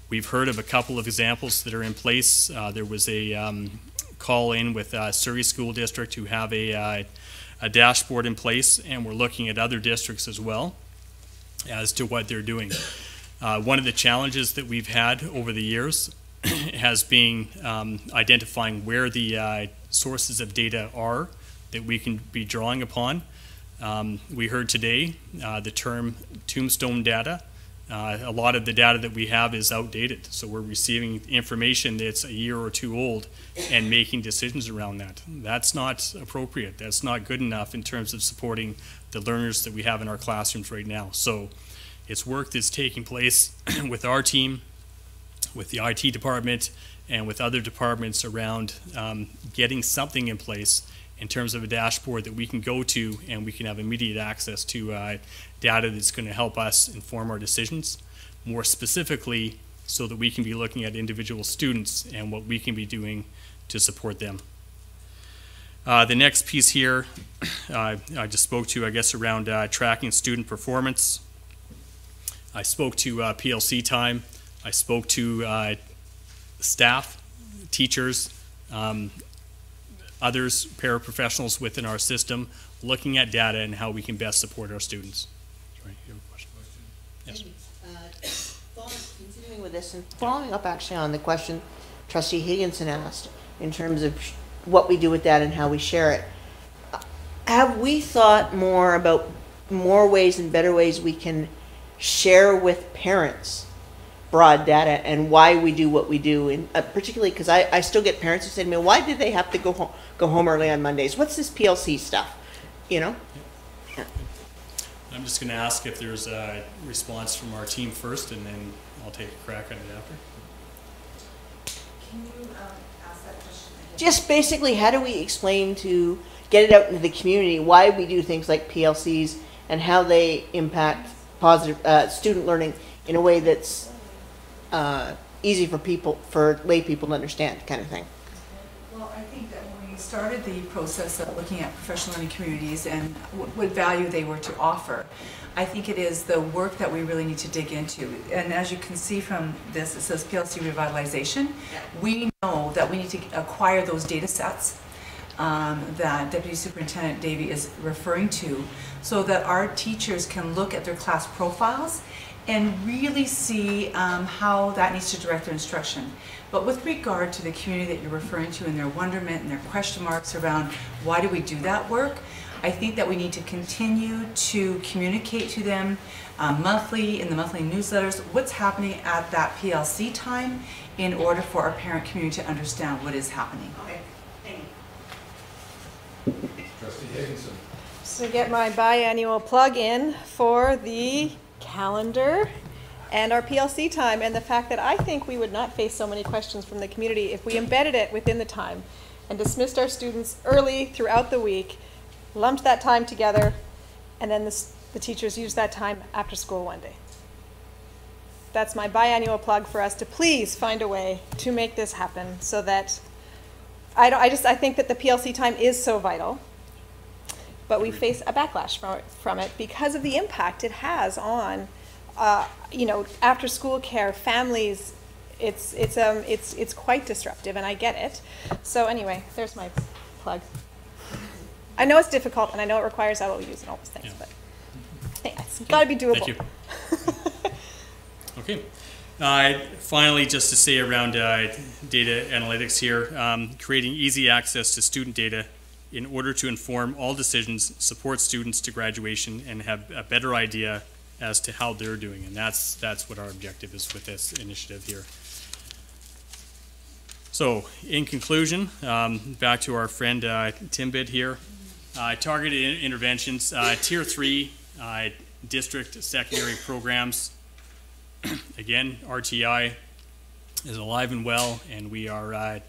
we've heard of a couple of examples that are in place. There was a call in with Surrey School District who have a dashboard in place, and we're looking at other districts as well as to what they're doing. One of the challenges that we've had over the years has been identifying where the sources of data are that we can be drawing upon. We heard today the term tombstone data. A lot of the data that we have is outdated, so we're receiving information that's a year or two old and making decisions around that. That's not appropriate. That's not good enough in terms of supporting the learners that we have in our classrooms right now. So it's work that's taking place with our team, with the IT department, and with other departments around getting something in place in terms of a dashboard that we can go to and we can have immediate access to data that's going to help us inform our decisions, more specifically so that we can be looking at individual students and what we can be doing to support them. The next piece here, I just spoke to, I guess, around tracking student performance. I spoke to PLC time. I spoke to staff, teachers, others, paraprofessionals within our system, looking at data and how we can best support our students. Sorry, you have a question? Yes. Continuing with this and following up actually on the question Trustee Higginson asked in terms of what we do with that and how we share it, have we thought more about more ways and better ways we can share with parents broad data and why we do what we do, and particularly because I still get parents who say to me, why did they have to go home early on Mondays? What's this PLC stuff? You know? Yeah. I'm just going to ask if there's a response from our team first, and then I'll take a crack at it after. Can you ask that question again? Just basically, how do we explain to get it out into the community why we do things like PLCs and how they impact positive student learning in a way that's easy for lay people to understand, kind of thing. Well, I think that when we started the process of looking at professional learning communities and what value they were to offer, I think it is the work that we really need to dig into. And as you can see from this, it says PLC revitalization. We know that we need to acquire those data sets that Deputy Superintendent Davey is referring to, so that our teachers can look at their class profiles and really see how that needs to direct their instruction. But with regard to the community that you're referring to and their wonderment and their question marks around why do we do that work, I think that we need to continue to communicate to them monthly, in the monthly newsletters, what's happening at that PLC time in order for our parent community to understand what is happening. Okay, thank you. Trustee Higginson. So get my biannual plug in for the calendar and our PLC time, and the fact that I think we would not face so many questions from the community if we embedded it within the time and dismissed our students early throughout the week, lumped that time together, and then the teachers used that time after school one day. That's my biannual plug for us to please find a way to make this happen, so that I think that the PLC time is so vital, but we face a backlash from it because of the impact it has on after school care, families. It's quite disruptive, and I get it. So anyway, there's my plug. I know it's difficult, and I know it requires LOUs and all those things, but hey, it's got to be doable. Thank you. Okay. Finally, just to say around data analytics here, creating easy access to student data in order to inform all decisions, support students to graduation, and have a better idea as to how they're doing. And that's what our objective is with this initiative here. So, in conclusion, back to our friend Timbit here. Targeted interventions, Tier 3 district secondary programs. Again, RTI is alive and well, and we are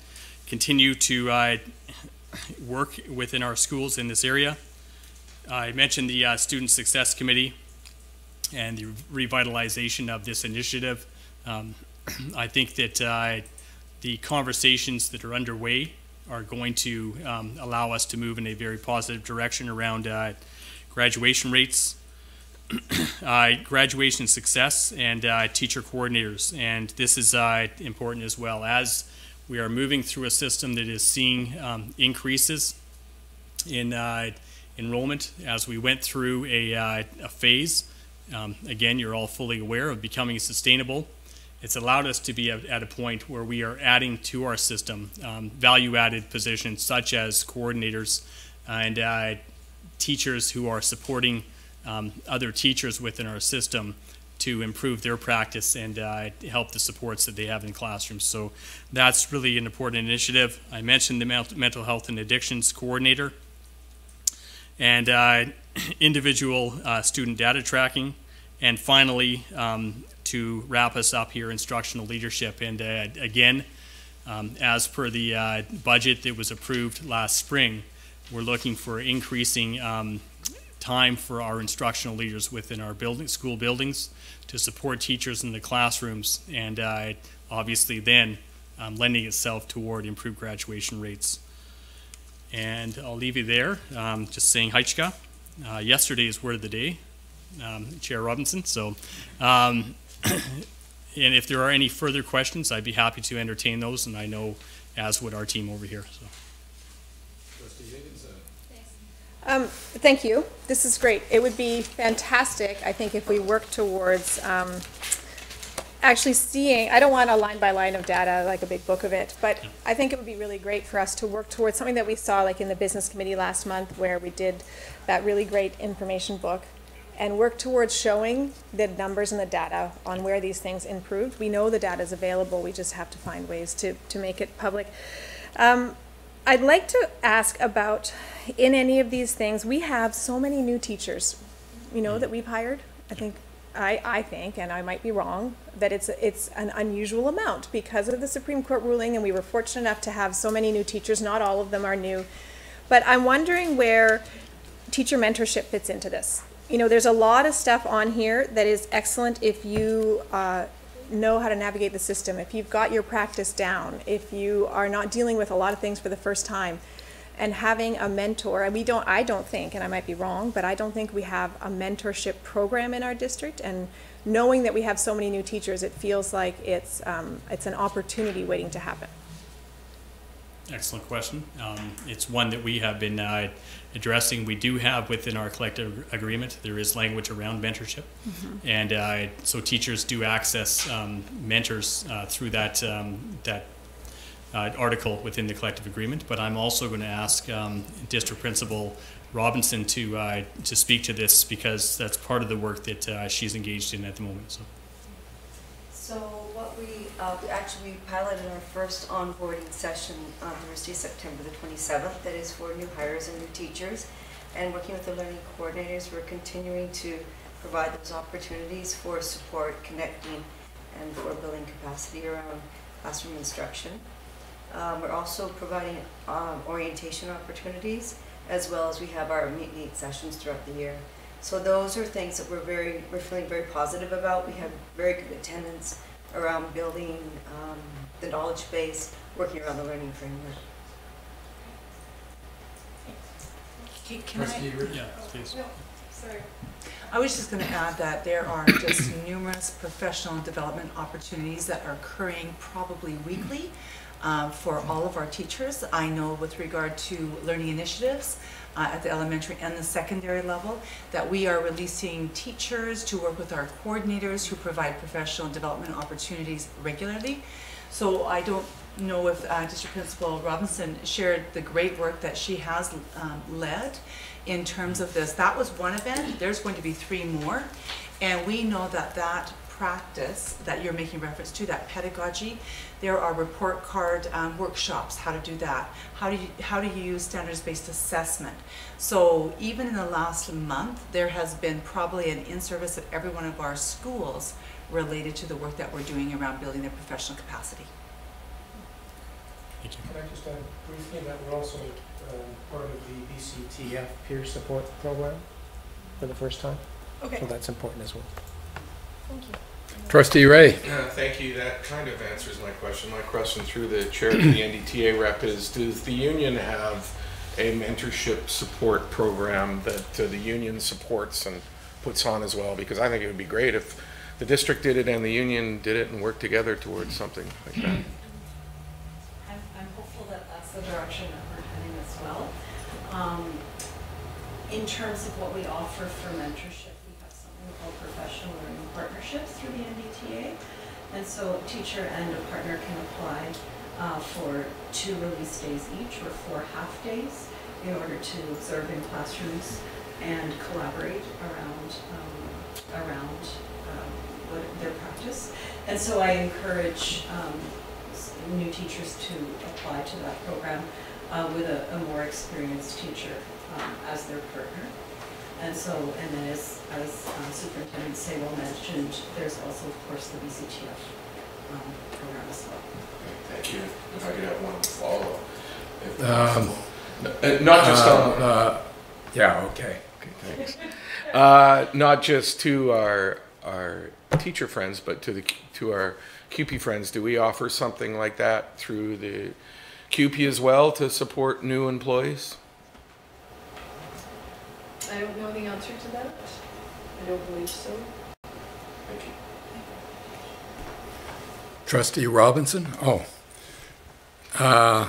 continue to work within our schools in this area. I mentioned the Student Success Committee and the revitalization of this initiative. I think that the conversations that are underway are going to allow us to move in a very positive direction around graduation rates, graduation success, and teacher coordinators. And this is important as well, as we are moving through a system that is seeing increases in enrollment as we went through a phase. Again, you're all fully aware of becoming sustainable. It's allowed us to be at a point where we are adding to our system value-added positions such as coordinators and teachers who are supporting other teachers within our system to improve their practice and help the supports that they have in classrooms. So that's really an important initiative. I mentioned the mental health and addictions coordinator and individual student data tracking. And finally, to wrap us up here, instructional leadership. And again, as per the budget that was approved last spring, we're looking for increasing time for our instructional leaders within our school buildings to support teachers in the classrooms, and obviously then lending itself toward improved graduation rates. And I'll leave you there, just saying Haichka. Yesterday's word of the day, Chair Robinson. So, and if there are any further questions, I'd be happy to entertain those, and I know as would our team over here. So. Thank you. This is great. It would be fantastic, I think, if we work towards actually seeing, I don't want a line by line of data, like a big book of it, but I think it would be really great for us to work towards something that we saw like in the business committee last month, where we did that really great information book and work towards showing the numbers and the data on where these things improved. We know the data is available. We just have to find ways to make it public. I'd like to ask about, in any of these things, we have so many new teachers, that we've hired. I think, and I might be wrong, that it's an unusual amount because of the Supreme Court ruling, and we were fortunate enough to have so many new teachers. Not all of them are new. But I'm wondering where teacher mentorship fits into this. There's a lot of stuff on here that is excellent if you know how to navigate the system, if you've got your practice down, if you are not dealing with a lot of things for the first time, and having a mentor. And I don't think, and I might be wrong, but I don't think we have a mentorship program in our district. And knowing that we have so many new teachers, it feels like it's an opportunity waiting to happen. Excellent question. It's one that we have been addressing. We do have within our collective agreement, there is language around mentorship. And so teachers do access mentors through that article within the collective agreement. But I'm also going to ask District Principal Robinson to speak to this, because that's part of the work that she's engaged in at the moment. So what we actually piloted our first onboarding session on Thursday, September the 27th. That is for new hires and new teachers. And working with the learning coordinators, we're continuing to provide those opportunities for support, connecting, and for building capacity around classroom instruction. We're also providing orientation opportunities, as well as we have our meet sessions throughout the year. So those are things that we're feeling very positive about. We have very good attendance around building the knowledge base, working around the learning framework. Can I? Yeah, please. Sorry. I was just going to add that there are just numerous professional development opportunities that are occurring probably weekly for all of our teachers. I know with regard to learning initiatives at the elementary and the secondary level, that we are releasing teachers to work with our coordinators who provide professional development opportunities regularly. So I don't know if District Principal Robinson shared the great work that she has led in terms of this. That was one event. There's going to be 3 more. And we know that that practice that you're making reference to, that pedagogy, there are report card workshops, how to do that. How do you use standards-based assessment? So even in the last month, there has been probably an in-service at every one of our schools related to the work that we're doing around building their professional capacity. Thank you. Can I just add briefly that we're also part of the BCTF peer support program for the first time? Okay. So that's important as well. Thank you. Trustee Ray. Thank you. That kind of answers my question. My question through the chair to the NDTA rep is, does the union have a mentorship support program that the union supports and puts on as well? Because I think it would be great if the district did it and the union did it and worked together towards something like that. I'm hopeful that that's the direction that we're heading as well. In terms of what we offer for mentorship, we have something called professional learning partnerships through the NDTA. And so a teacher and a partner can apply for 2 release days each or 4 half days in order to observe in classrooms and collaborate around their practice. And so I encourage new teachers to apply to that program with a more experienced teacher as their partner. And so, and then as Superintendent Sewell mentioned, there's also, of course, the BCTF program as well. Thank you. If I could have one follow-up, if possible. Not just on... Yeah, okay. Thanks. Not just to our teacher friends, but to our CUPE friends. Do we offer something like that through the CUPE as well to support new employees? I don't know the answer to that. I don't believe so. Thank you. Trustee Robinson? Oh. I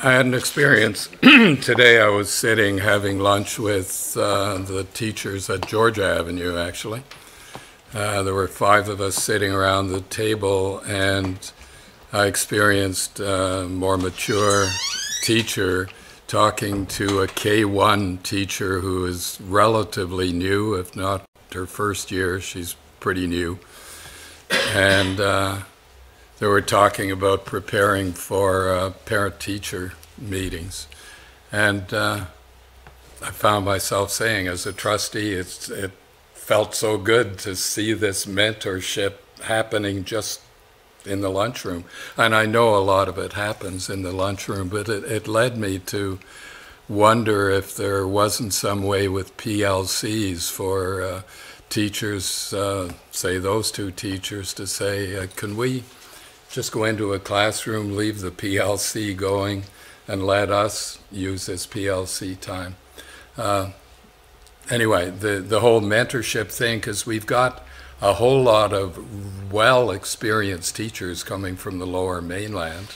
had an experience today. I was sitting having lunch with the teachers at Georgia Avenue, actually. There were 5 of us sitting around the table, and I experienced a more mature teacher talking to a K1 teacher who is relatively new, if not her first year. She's pretty new. And they were talking about preparing for parent-teacher meetings. And I found myself saying, as a trustee, it felt so good to see this mentorship happening just in the lunchroom. And I know a lot of it happens in the lunchroom, but it led me to wonder if there wasn't some way with PLCs for teachers, say those 2 teachers, to say, can we just go into a classroom, leave the PLC going, and let us use this PLC time? Anyway, the whole mentorship thing, because we've got a whole lot of well-experienced teachers coming from the Lower Mainland.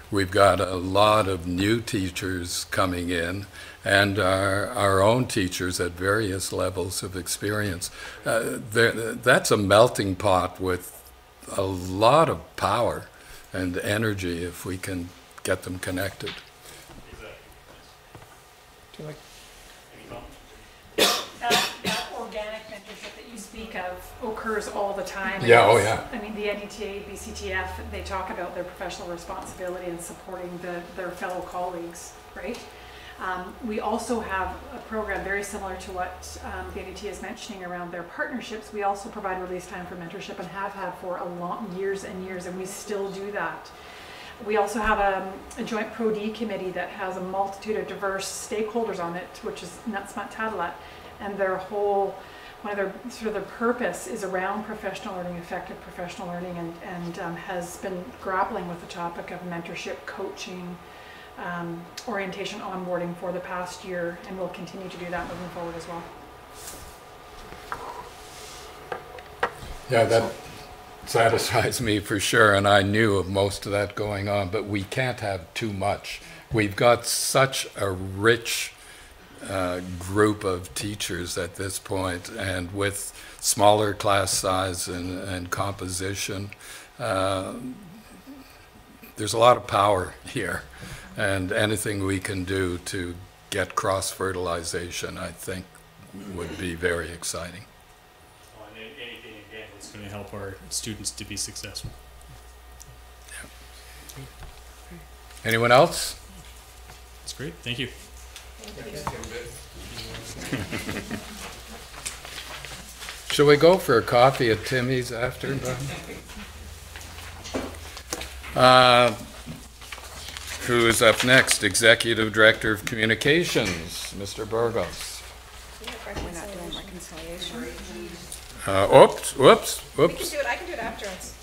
We've got a lot of new teachers coming in, and our own teachers at various levels of experience. That's a melting pot with a lot of power and energy if we can get them connected. Do you like That organic mentorship that you speak of occurs all the time. Yeah, oh yeah. I mean, the NETA, BCTF, they talk about their professional responsibility in supporting their fellow colleagues, right? We also have a program very similar to what the NETA is mentioning around their partnerships. We also provide release time for mentorship and have had for years and years, and we still do that. We also have a joint Pro-D committee that has a multitude of diverse stakeholders on it, which is Nutsmut Tadalat, and one of their sort of their purpose is around professional learning, effective professional learning, and has been grappling with the topic of mentorship, coaching, orientation, onboarding for the past year, and will continue to do that moving forward as well. Yeah, that satisfies me for sure, and I knew of most of that going on, but we can't have too much. We've got such a rich group of teachers at this point, and with smaller class size and composition, there's a lot of power here, and anything we can do to get cross-fertilization, I think, would be very exciting. Well, and anything, again, that's going to help our students to be successful. Yeah. Anyone else? That's great. Thank you. Shall we go for a coffee at Timmy's after? Who is up next? Executive Director of Communications, Mr. Burgos. We're not doing reconciliation. Whoops. We can do it. I can do it afterwards.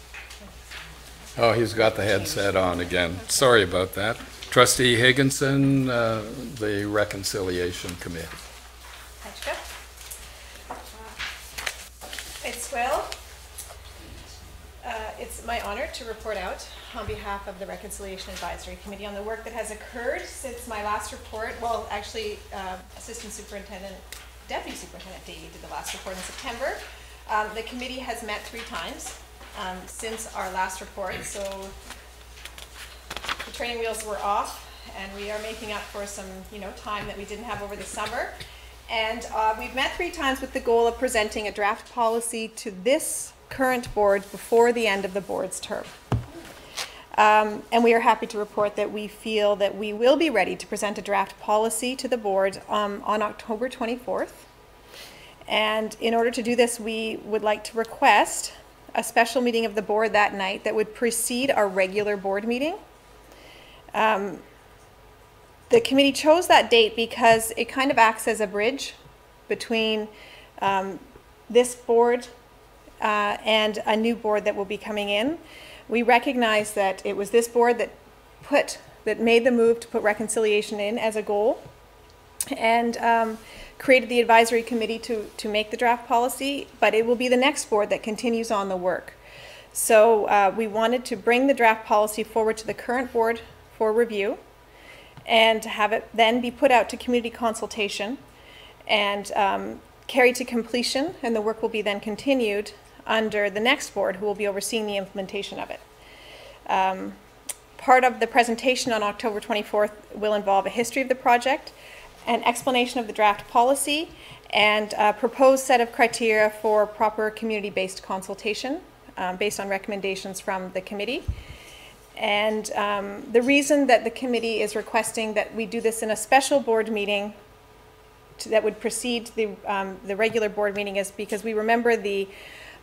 Oh, he's got the headset on again. Sorry about that. Trustee Higginson, the Reconciliation Committee. It's my honor to report out on behalf of the Reconciliation Advisory Committee on the work that has occurred since my last report. Well, actually, Deputy Superintendent Davey did the last report in September. The committee has met 3 times since our last report, so the training wheels were off, and we are making up for some, time that we didn't have over the summer. And we've met 3 times with the goal of presenting a draft policy to this current board before the end of the board's term. And we are happy to report that we feel that we will be ready to present a draft policy to the board on October 24th. And in order to do this, we would like to request a special meeting of the board that night that would precede our regular board meeting. The committee chose that date because it kind of acts as a bridge between this board and a new board that will be coming in. We recognize that it was this board that made the move to put reconciliation in as a goal, and created the advisory committee to make the draft policy, but it will be the next board that continues on the work. So we wanted to bring the draft policy forward to the current board for review, and have it then be put out to community consultation and carried to completion, and the work will be then continued under the next board, who will be overseeing the implementation of it. Part of the presentation on October 24th will involve a history of the project, an explanation of the draft policy, and a proposed set of criteria for proper community-based consultation based on recommendations from the committee. And the reason that the committee is requesting that we do this in a special board meeting that would precede the regular board meeting is because we remember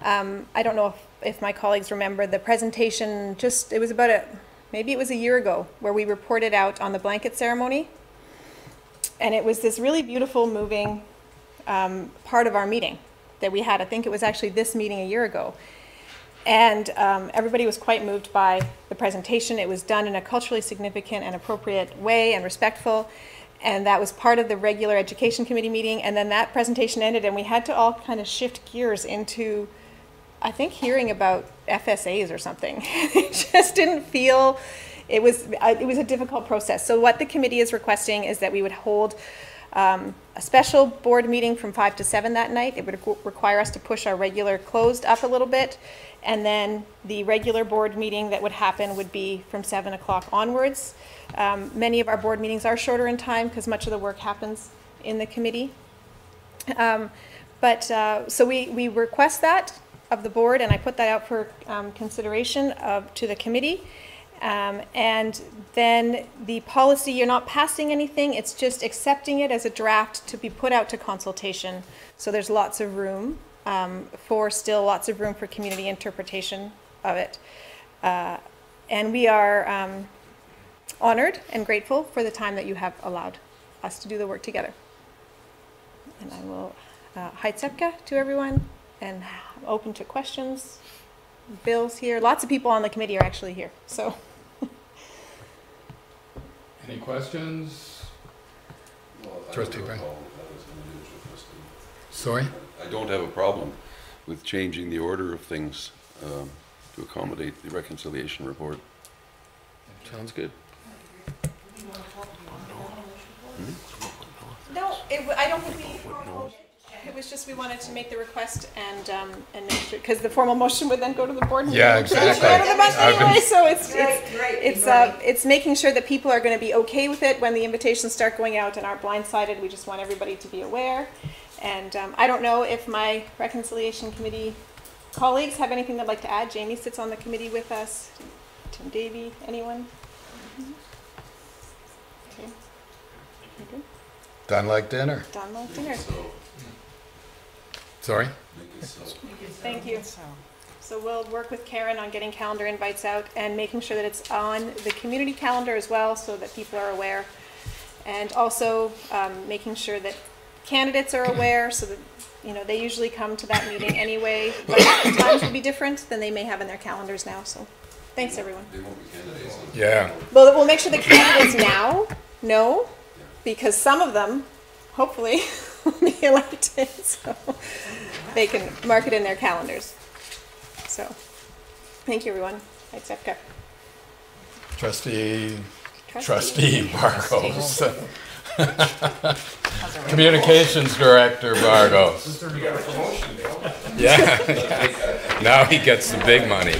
I don't know if my colleagues remember the presentation, it was about maybe it was a year ago, where we reported out on the blanket ceremony. And it was this really beautiful, moving part of our meeting that we had. I think it was actually this meeting a year ago. And everybody was quite moved by the presentation. It was done in a culturally significant and appropriate way and respectful. And that was part of the regular education committee meeting. And then that presentation ended, and we had to all kind of shift gears into, I think, hearing about FSAs or something. It just didn't feel it was a difficult process. So what the committee is requesting is that we would hold a special board meeting from 5 to 7 that night. It would require us to push our regular closed up a little bit, and then the regular board meeting that would happen would be from 7 o'clock onwards. Many of our board meetings are shorter in time because much of the work happens in the committee. So we request that of the board, and I put that out for consideration to the committee. And then the policy, you're not passing anything, it's just accepting it as a draft to be put out to consultation. So there's lots of room lots of room for community interpretation of it. And we are honored and grateful for the time that you have allowed us to do the work together. And I will Heitzepka to everyone, and I'm open to questions. Bill's here. Lots of people on the committee are actually here. So, any questions? Well, Trustee I don't have a Brown. problem with that as an individual trustee. Sorry? I don't have a problem with changing the order of things to accommodate the reconciliation report. Sounds good. no, I don't think it was just we wanted to make the request and make sure, because the formal motion would then go to the board. And Yeah, we would change exactly. it out of the bus anyway, so Right. it's making sure that people are going to be okay with it when the invitations start going out and aren't blindsided. We just want everybody to be aware. And I don't know if my reconciliation committee colleagues have anything they'd like to add. Jamie sits on the committee with us. Tim Davey, anyone? Okay. You good? Done like dinner. Done like dinner. Sorry? Thank you. So we'll work with Karen on getting calendar invites out and making sure that it's on the community calendar as well, so that people are aware. And also making sure that candidates are aware, so that they usually come to that meeting anyway, but the times will be different than they may have in their calendars now. So thanks, everyone. They won't be candidates. Yeah. Well, we'll make sure the candidates now know, because some of them, hopefully, will be elected, so they can mark it in their calendars. So, thank you, everyone. Heitzepka. Trustee Bargos. Communications Director Bargos. You got a promotion, Dale. Yeah. Now he gets the big money.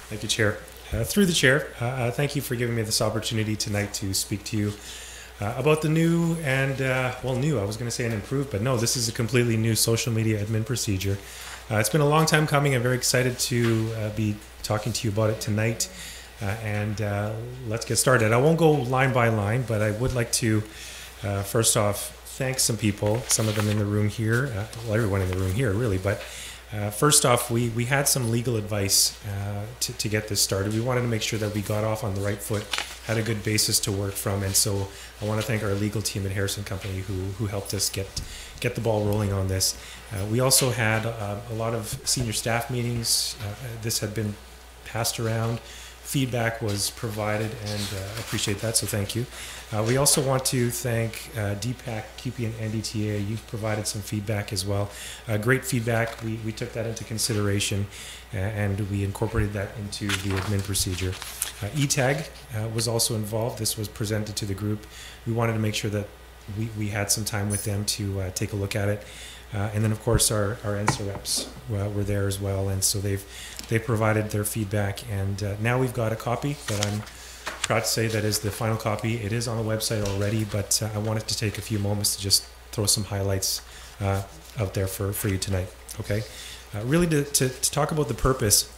Thank you, Chair. Through the Chair, thank you for giving me this opportunity tonight to speak to you about the new and, new, I was going to say an improved, but no, this is a completely new social media admin procedure. It's been a long time coming. I'm very excited to be talking to you about it tonight. And let's get started. I won't go line by line, but I would like to, first off, thank some people, some of them in the room here, well, everyone in the room here, really, but first off, we had some legal advice to get this started. We wanted to make sure that we got off on the right foot, had a good basis to work from, and so I want to thank our legal team at Harrison Company who helped us get the ball rolling on this. We also had a lot of senior staff meetings. This had been passed around. Feedback was provided, and I appreciate that, so thank you. We also want to thank DPAC, QP, and NDTA. You've provided some feedback as well. Great feedback. We took that into consideration, and we incorporated that into the admin procedure. ETAG was also involved. This was presented to the group. We wanted to make sure that we had some time with them to take a look at it. And then, of course, our NSA reps were there as well, and so they provided their feedback. And now we've got a copy that I'm proud to say that is the final copy. It is on the website already, but I wanted to take a few moments to just throw some highlights out there for you tonight. Okay, really to talk about the purpose.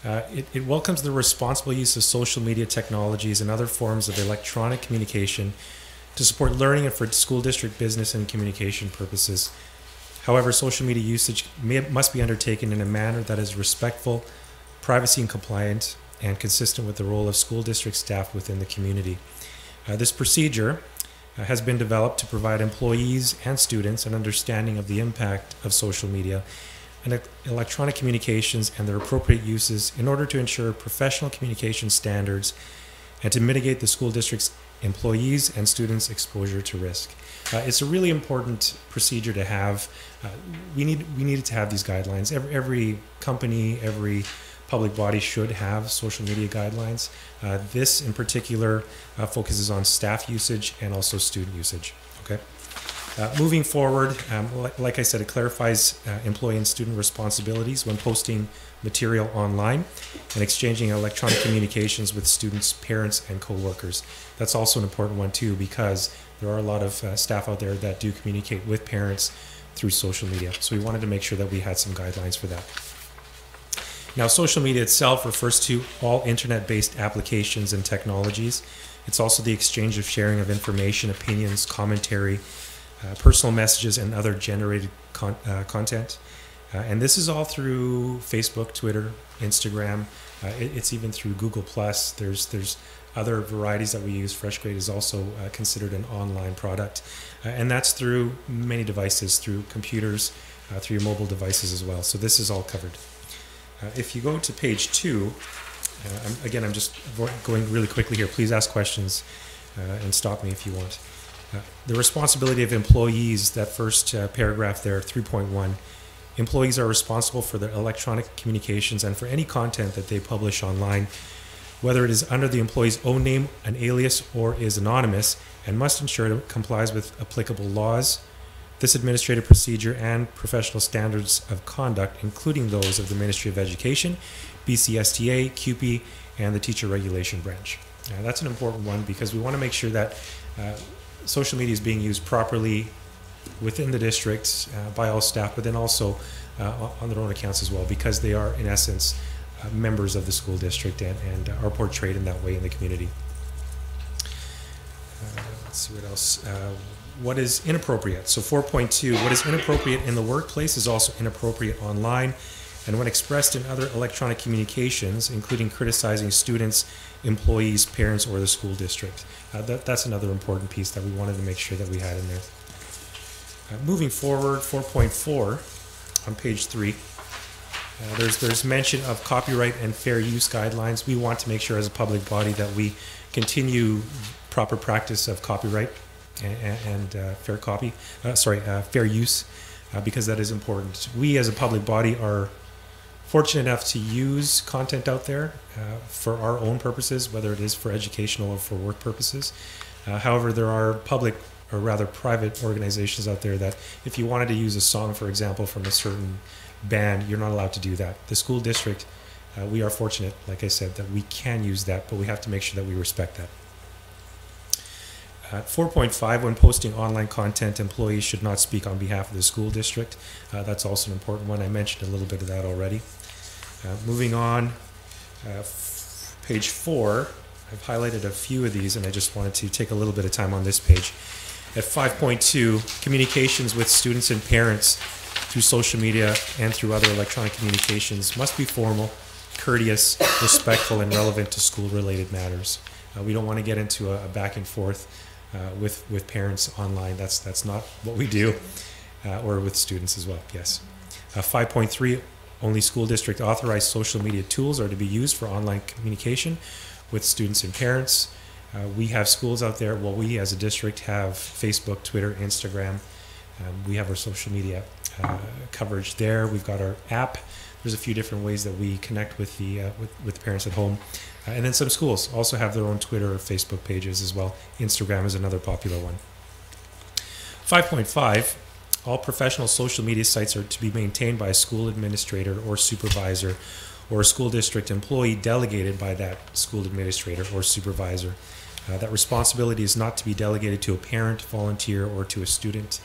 It welcomes the responsible use of social media technologies and other forms of electronic communication to support learning and for school district business and communication purposes. However, social media usage must be undertaken in a manner that is respectful, privacy and compliant, and consistent with the role of school district staff within the community. This procedure has been developed to provide employees and students an understanding of the impact of social media and electronic communications and their appropriate uses in order to ensure professional communication standards and to mitigate the school district's employees and students' exposure to risk. It's a really important procedure to have. We needed to have these guidelines. Every company, every public body should have social media guidelines. This in particular focuses on staff usage and also student usage. Okay. Moving forward, like I said, it clarifies employee and student responsibilities when posting material online and exchanging electronic communications with students, parents, and co-workers. That's also an important one too, because there are a lot of staff out there that do communicate with parents through social media. So we wanted to make sure that we had some guidelines for that. Now, social media itself refers to all internet-based applications and technologies. It's also the exchange of sharing of information, opinions, commentary, personal messages, and other generated content. And this is all through Facebook, Twitter, Instagram. It's even through Google+. There's other varieties that we use. FreshGrade is also considered an online product. And that's through many devices, through computers, through your mobile devices as well. So this is all covered. If you go to page 2, I'm just going really quickly here. Please ask questions and stop me if you want. The responsibility of employees, that first paragraph there, 3.1. Employees are responsible for their electronic communications and for any content that they publish online, whether it is under the employee's own name, an alias, or is anonymous, and must ensure it complies with applicable laws, this administrative procedure, and professional standards of conduct, including those of the Ministry of Education, BCSTA, CUPE, and the Teacher Regulation Branch. That's an important one because we want to make sure that social media is being used properly within the districts by all staff, but then also on their own accounts as well, because they are, in essence, members of the school district and are portrayed in that way in the community. Let's see what else. What is inappropriate? So 4.2, what is inappropriate in the workplace is also inappropriate online, and when expressed in other electronic communications, including criticizing students, employees, parents, or the school district. That's another important piece that we wanted to make sure that we had in there. Moving forward, 4.4 on page 3. There's mention of copyright and fair use guidelines. We want to make sure as a public body that we continue proper practice of copyright and fair use, because that is important. We as a public body are fortunate enough to use content out there for our own purposes, whether it is for educational or for work purposes. However, there are public, or rather private organizations out there that if you wanted to use a song, for example, from a certain band, you're not allowed to do that. The school district, we are fortunate, like I said, that we can use that, but we have to make sure that we respect that. 4.5, when posting online content, employees should not speak on behalf of the school district. That's also an important one. I mentioned a little bit of that already. Moving on, page 4, I've highlighted a few of these and I just wanted to take a little bit of time on this page. At 5.2, communications with students and parents through social media and through other electronic communications must be formal, courteous, respectful, and relevant to school-related matters. We don't want to get into a back and forth with parents online. That's not what we do, or with students as well, yes. 5.3, only school district authorized social media tools are to be used for online communication with students and parents. We have schools out there, well, we as a district have Facebook, Twitter, Instagram. We have our social media coverage there. We've got our app. There's a few different ways that we connect with the parents at home. And then some schools also have their own Twitter or Facebook pages as well. Instagram is another popular one. 5.5, all professional social media sites are to be maintained by a school administrator or supervisor or a school district employee delegated by that school administrator or supervisor. That responsibility is not to be delegated to a parent, volunteer, or to a student.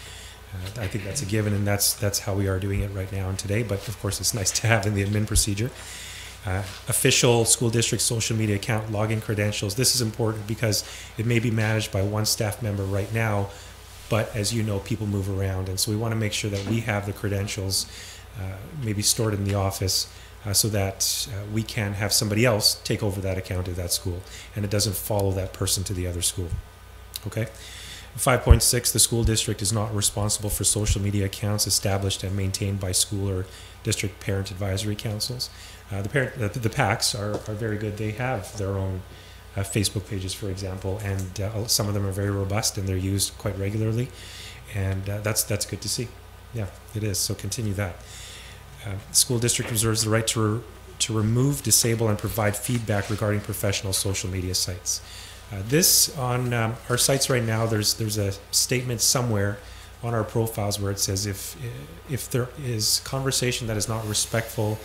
I think that's a given, and that's how we are doing it right now and today, but of course it's nice to have in the admin procedure. Official school district social media account login credentials. This is important because it may be managed by one staff member right now, but as you know, people move around, and so we want to make sure that we have the credentials maybe stored in the office so that we can have somebody else take over that account at that school, and it doesn't follow that person to the other school. Okay. 5.6, the school district is not responsible for social media accounts established and maintained by school or district parent advisory councils. The PACs are very good. They have their own Facebook pages, for example, and some of them are very robust and they're used quite regularly, and that's good to see. Yeah, it is. So continue that. School district reserves the right to remove, disable, and provide feedback regarding professional social media sites. This on our sites right now, there's a statement somewhere on our profiles where it says if there is conversation that is not respectful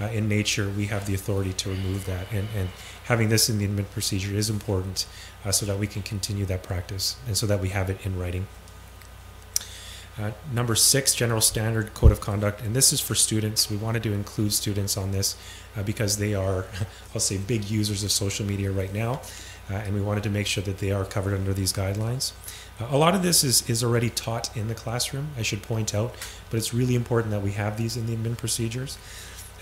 in nature, we have the authority to remove that. And having this in the admin procedure is important so that we can continue that practice and so that we have it in writing. Number 6, general standard code of conduct, and this is for students. We wanted to include students on this because they are, I'll say, big users of social media right now, and we wanted to make sure that they are covered under these guidelines. A lot of this is already taught in the classroom, I should point out, but it's really important that we have these in the admin procedures.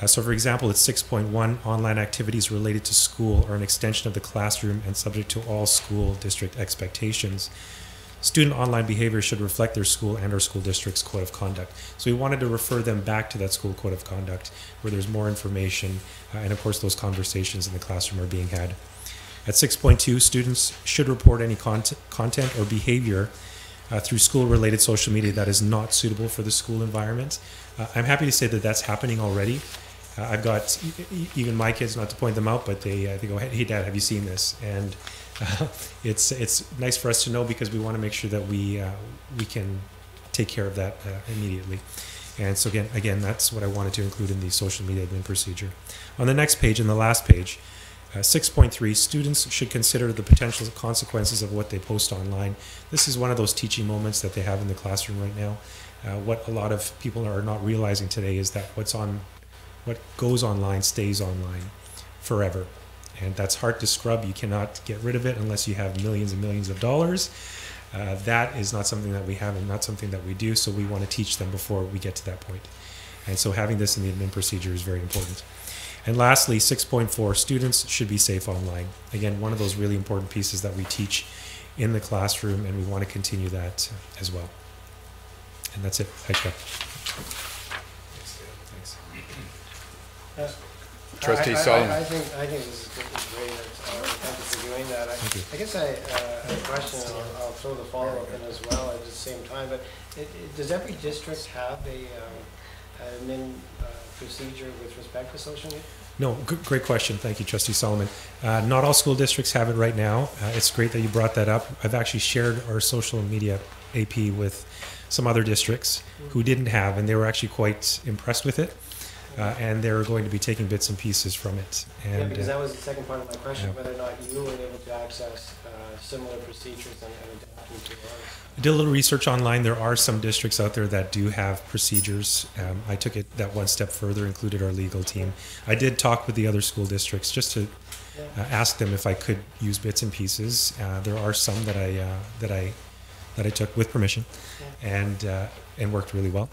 So for example, it's 6.1, online activities related to school are an extension of the classroom and subject to all school district expectations. Student online behavior should reflect their school and or school district's code of conduct. So we wanted to refer them back to that school code of conduct where there's more information and of course those conversations in the classroom are being had. At 6.2, students should report any content or behavior through school-related social media that is not suitable for the school environment. I'm happy to say that that's happening already. I've got even my kids, not to point them out, but they go, "Hey Dad, have you seen this?" And it's nice for us to know because we want to make sure that we can take care of that immediately. And so again, that's what I wanted to include in the social media admin procedure. On the next page, in the last page, 6.3, students should consider the potential consequences of what they post online. This is one of those teaching moments that they have in the classroom right now. What a lot of people are not realizing today is that what goes online stays online forever. And that's hard to scrub. You cannot get rid of it unless you have millions and millions of dollars. That is not something that we have and not something that we do, so we want to teach them before we get to that point. And so having this in the admin procedure is very important. And lastly, 6.4, students should be safe online. Again, one of those really important pieces that we teach in the classroom, and we want to continue that as well. And that's it. Thanks, Jeff. Thanks. Trustee Solomon. I think this is great. Thank you for doing that. I guess I have a question, and I'll throw the follow-up in as well at the same time. But does every district have a admin procedure with respect to social media? No, great question. Thank you, Trustee Solomon. Not all school districts have it right now. It's great that you brought that up. I've actually shared our social media AP with some other districts who didn't have, and they were actually quite impressed with it. And they're going to be taking bits and pieces from it. And, yeah, because that was the second part of my question, whether or not you were able to access similar procedures and adapt them to ours. I did a little research online. There are some districts out there that do have procedures. I took it that one step further, included our legal team. I did talk with the other school districts just to ask them if I could use bits and pieces. There are some that I took with permission, and worked really well.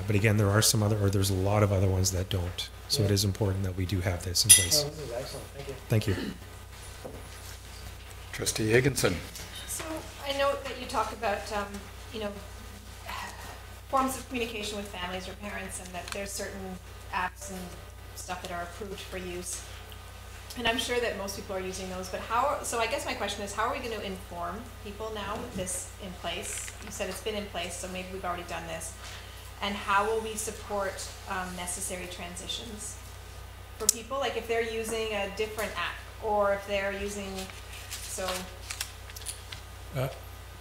But again, there are some there's a lot of other ones that don't. So it is important that we do have this in place. Oh, this is excellent. Thank you. Thank you. Trustee Higginson. So I know that you talk about, forms of communication with families or parents, and that there's certain apps and stuff that are approved for use. And I'm sure that most people are using those, but so I guess my question is, how are we going to inform people now with this in place? You said it's been in place, so maybe we've already done this. And how will we support necessary transitions for people? Like if they're using a different app, or if they're using,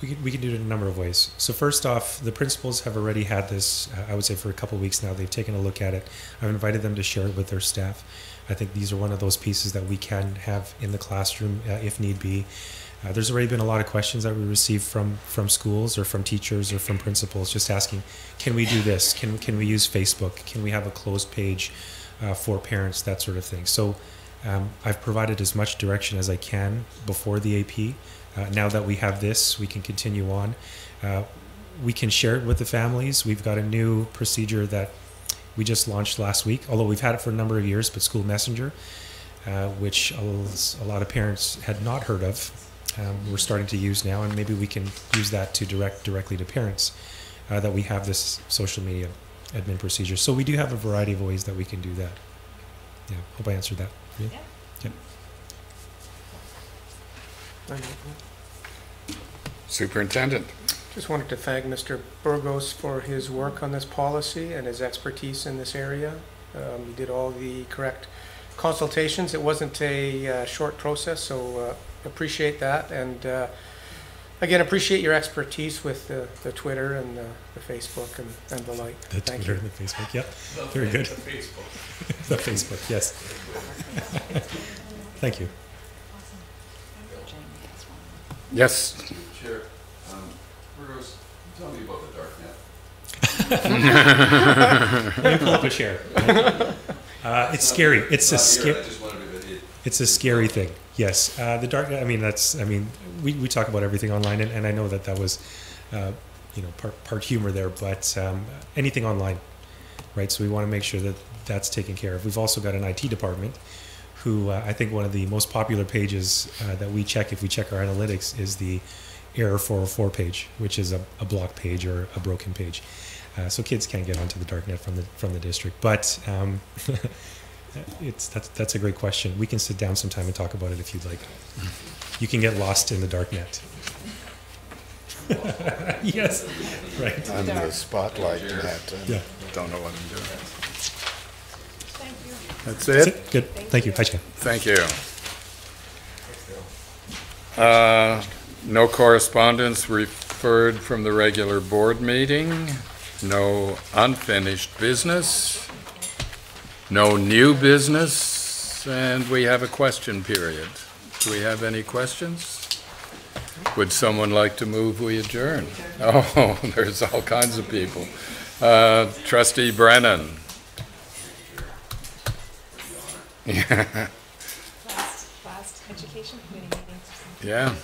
We can do it in a number of ways. So first off, the principals have already had this, I would say for a couple of weeks now. They've taken a look at it. I've invited them to share it with their staff. I think these are one of those pieces that we can have in the classroom if need be. There's already been a lot of questions that we received from schools or from teachers or from principals just asking, can we do this? Can we use Facebook? Can we have a closed page for parents, that sort of thing. So I've provided as much direction as I can before the AP. Now that we have this, we can continue on. We can share it with the families. We've got a new procedure that we just launched last week, although we've had it for a number of years, but School Messenger, which a lot of parents had not heard of. We're starting to use now, and maybe we can use that to directly to parents that we have this social media admin procedure. So we do have a variety of ways that we can do that. Yeah, hope I answered that for you. Yeah. Yep. Superintendent. Just wanted to thank Mr. Burgos for his work on this policy and his expertise in this area. He did all the correct consultations. It wasn't a short process, so appreciate that. And again, appreciate your expertise with the Twitter and the Facebook and the like. The Thank Twitter you. and the Facebook, yep. Very good. The Facebook. The Facebook, yes. Thank you. Yes. Chair, Burgos, tell me about the dark net. Let me pull up a chair. It's scary. It's a it's a scary thing. Yes, the dark. I mean, we talk about everything online, and I know that was, part humor there, but anything online, right? So we want to make sure that that's taken care of. We've also got an IT department, who I think one of the most popular pages that we check if we check our analytics is the error 404 page, which is a block page or a broken page. So kids can't get onto the darknet from the district, but that's a great question. We can sit down sometime and talk about it if you'd like. You can get lost in the darknet. Yes, right. I'm the spotlight net. Yeah. Don't know what I'm doing. Thank you. That's it? Good. Thank you. Hi, Chair. Thank you. No correspondence referred from the regular board meeting. No unfinished business. No new business. And we have a question period. Do we have any questions? Would someone like to move we adjourn? Oh, there's all kinds of people. Trustee Brennan. Last education committee meeting. Yeah.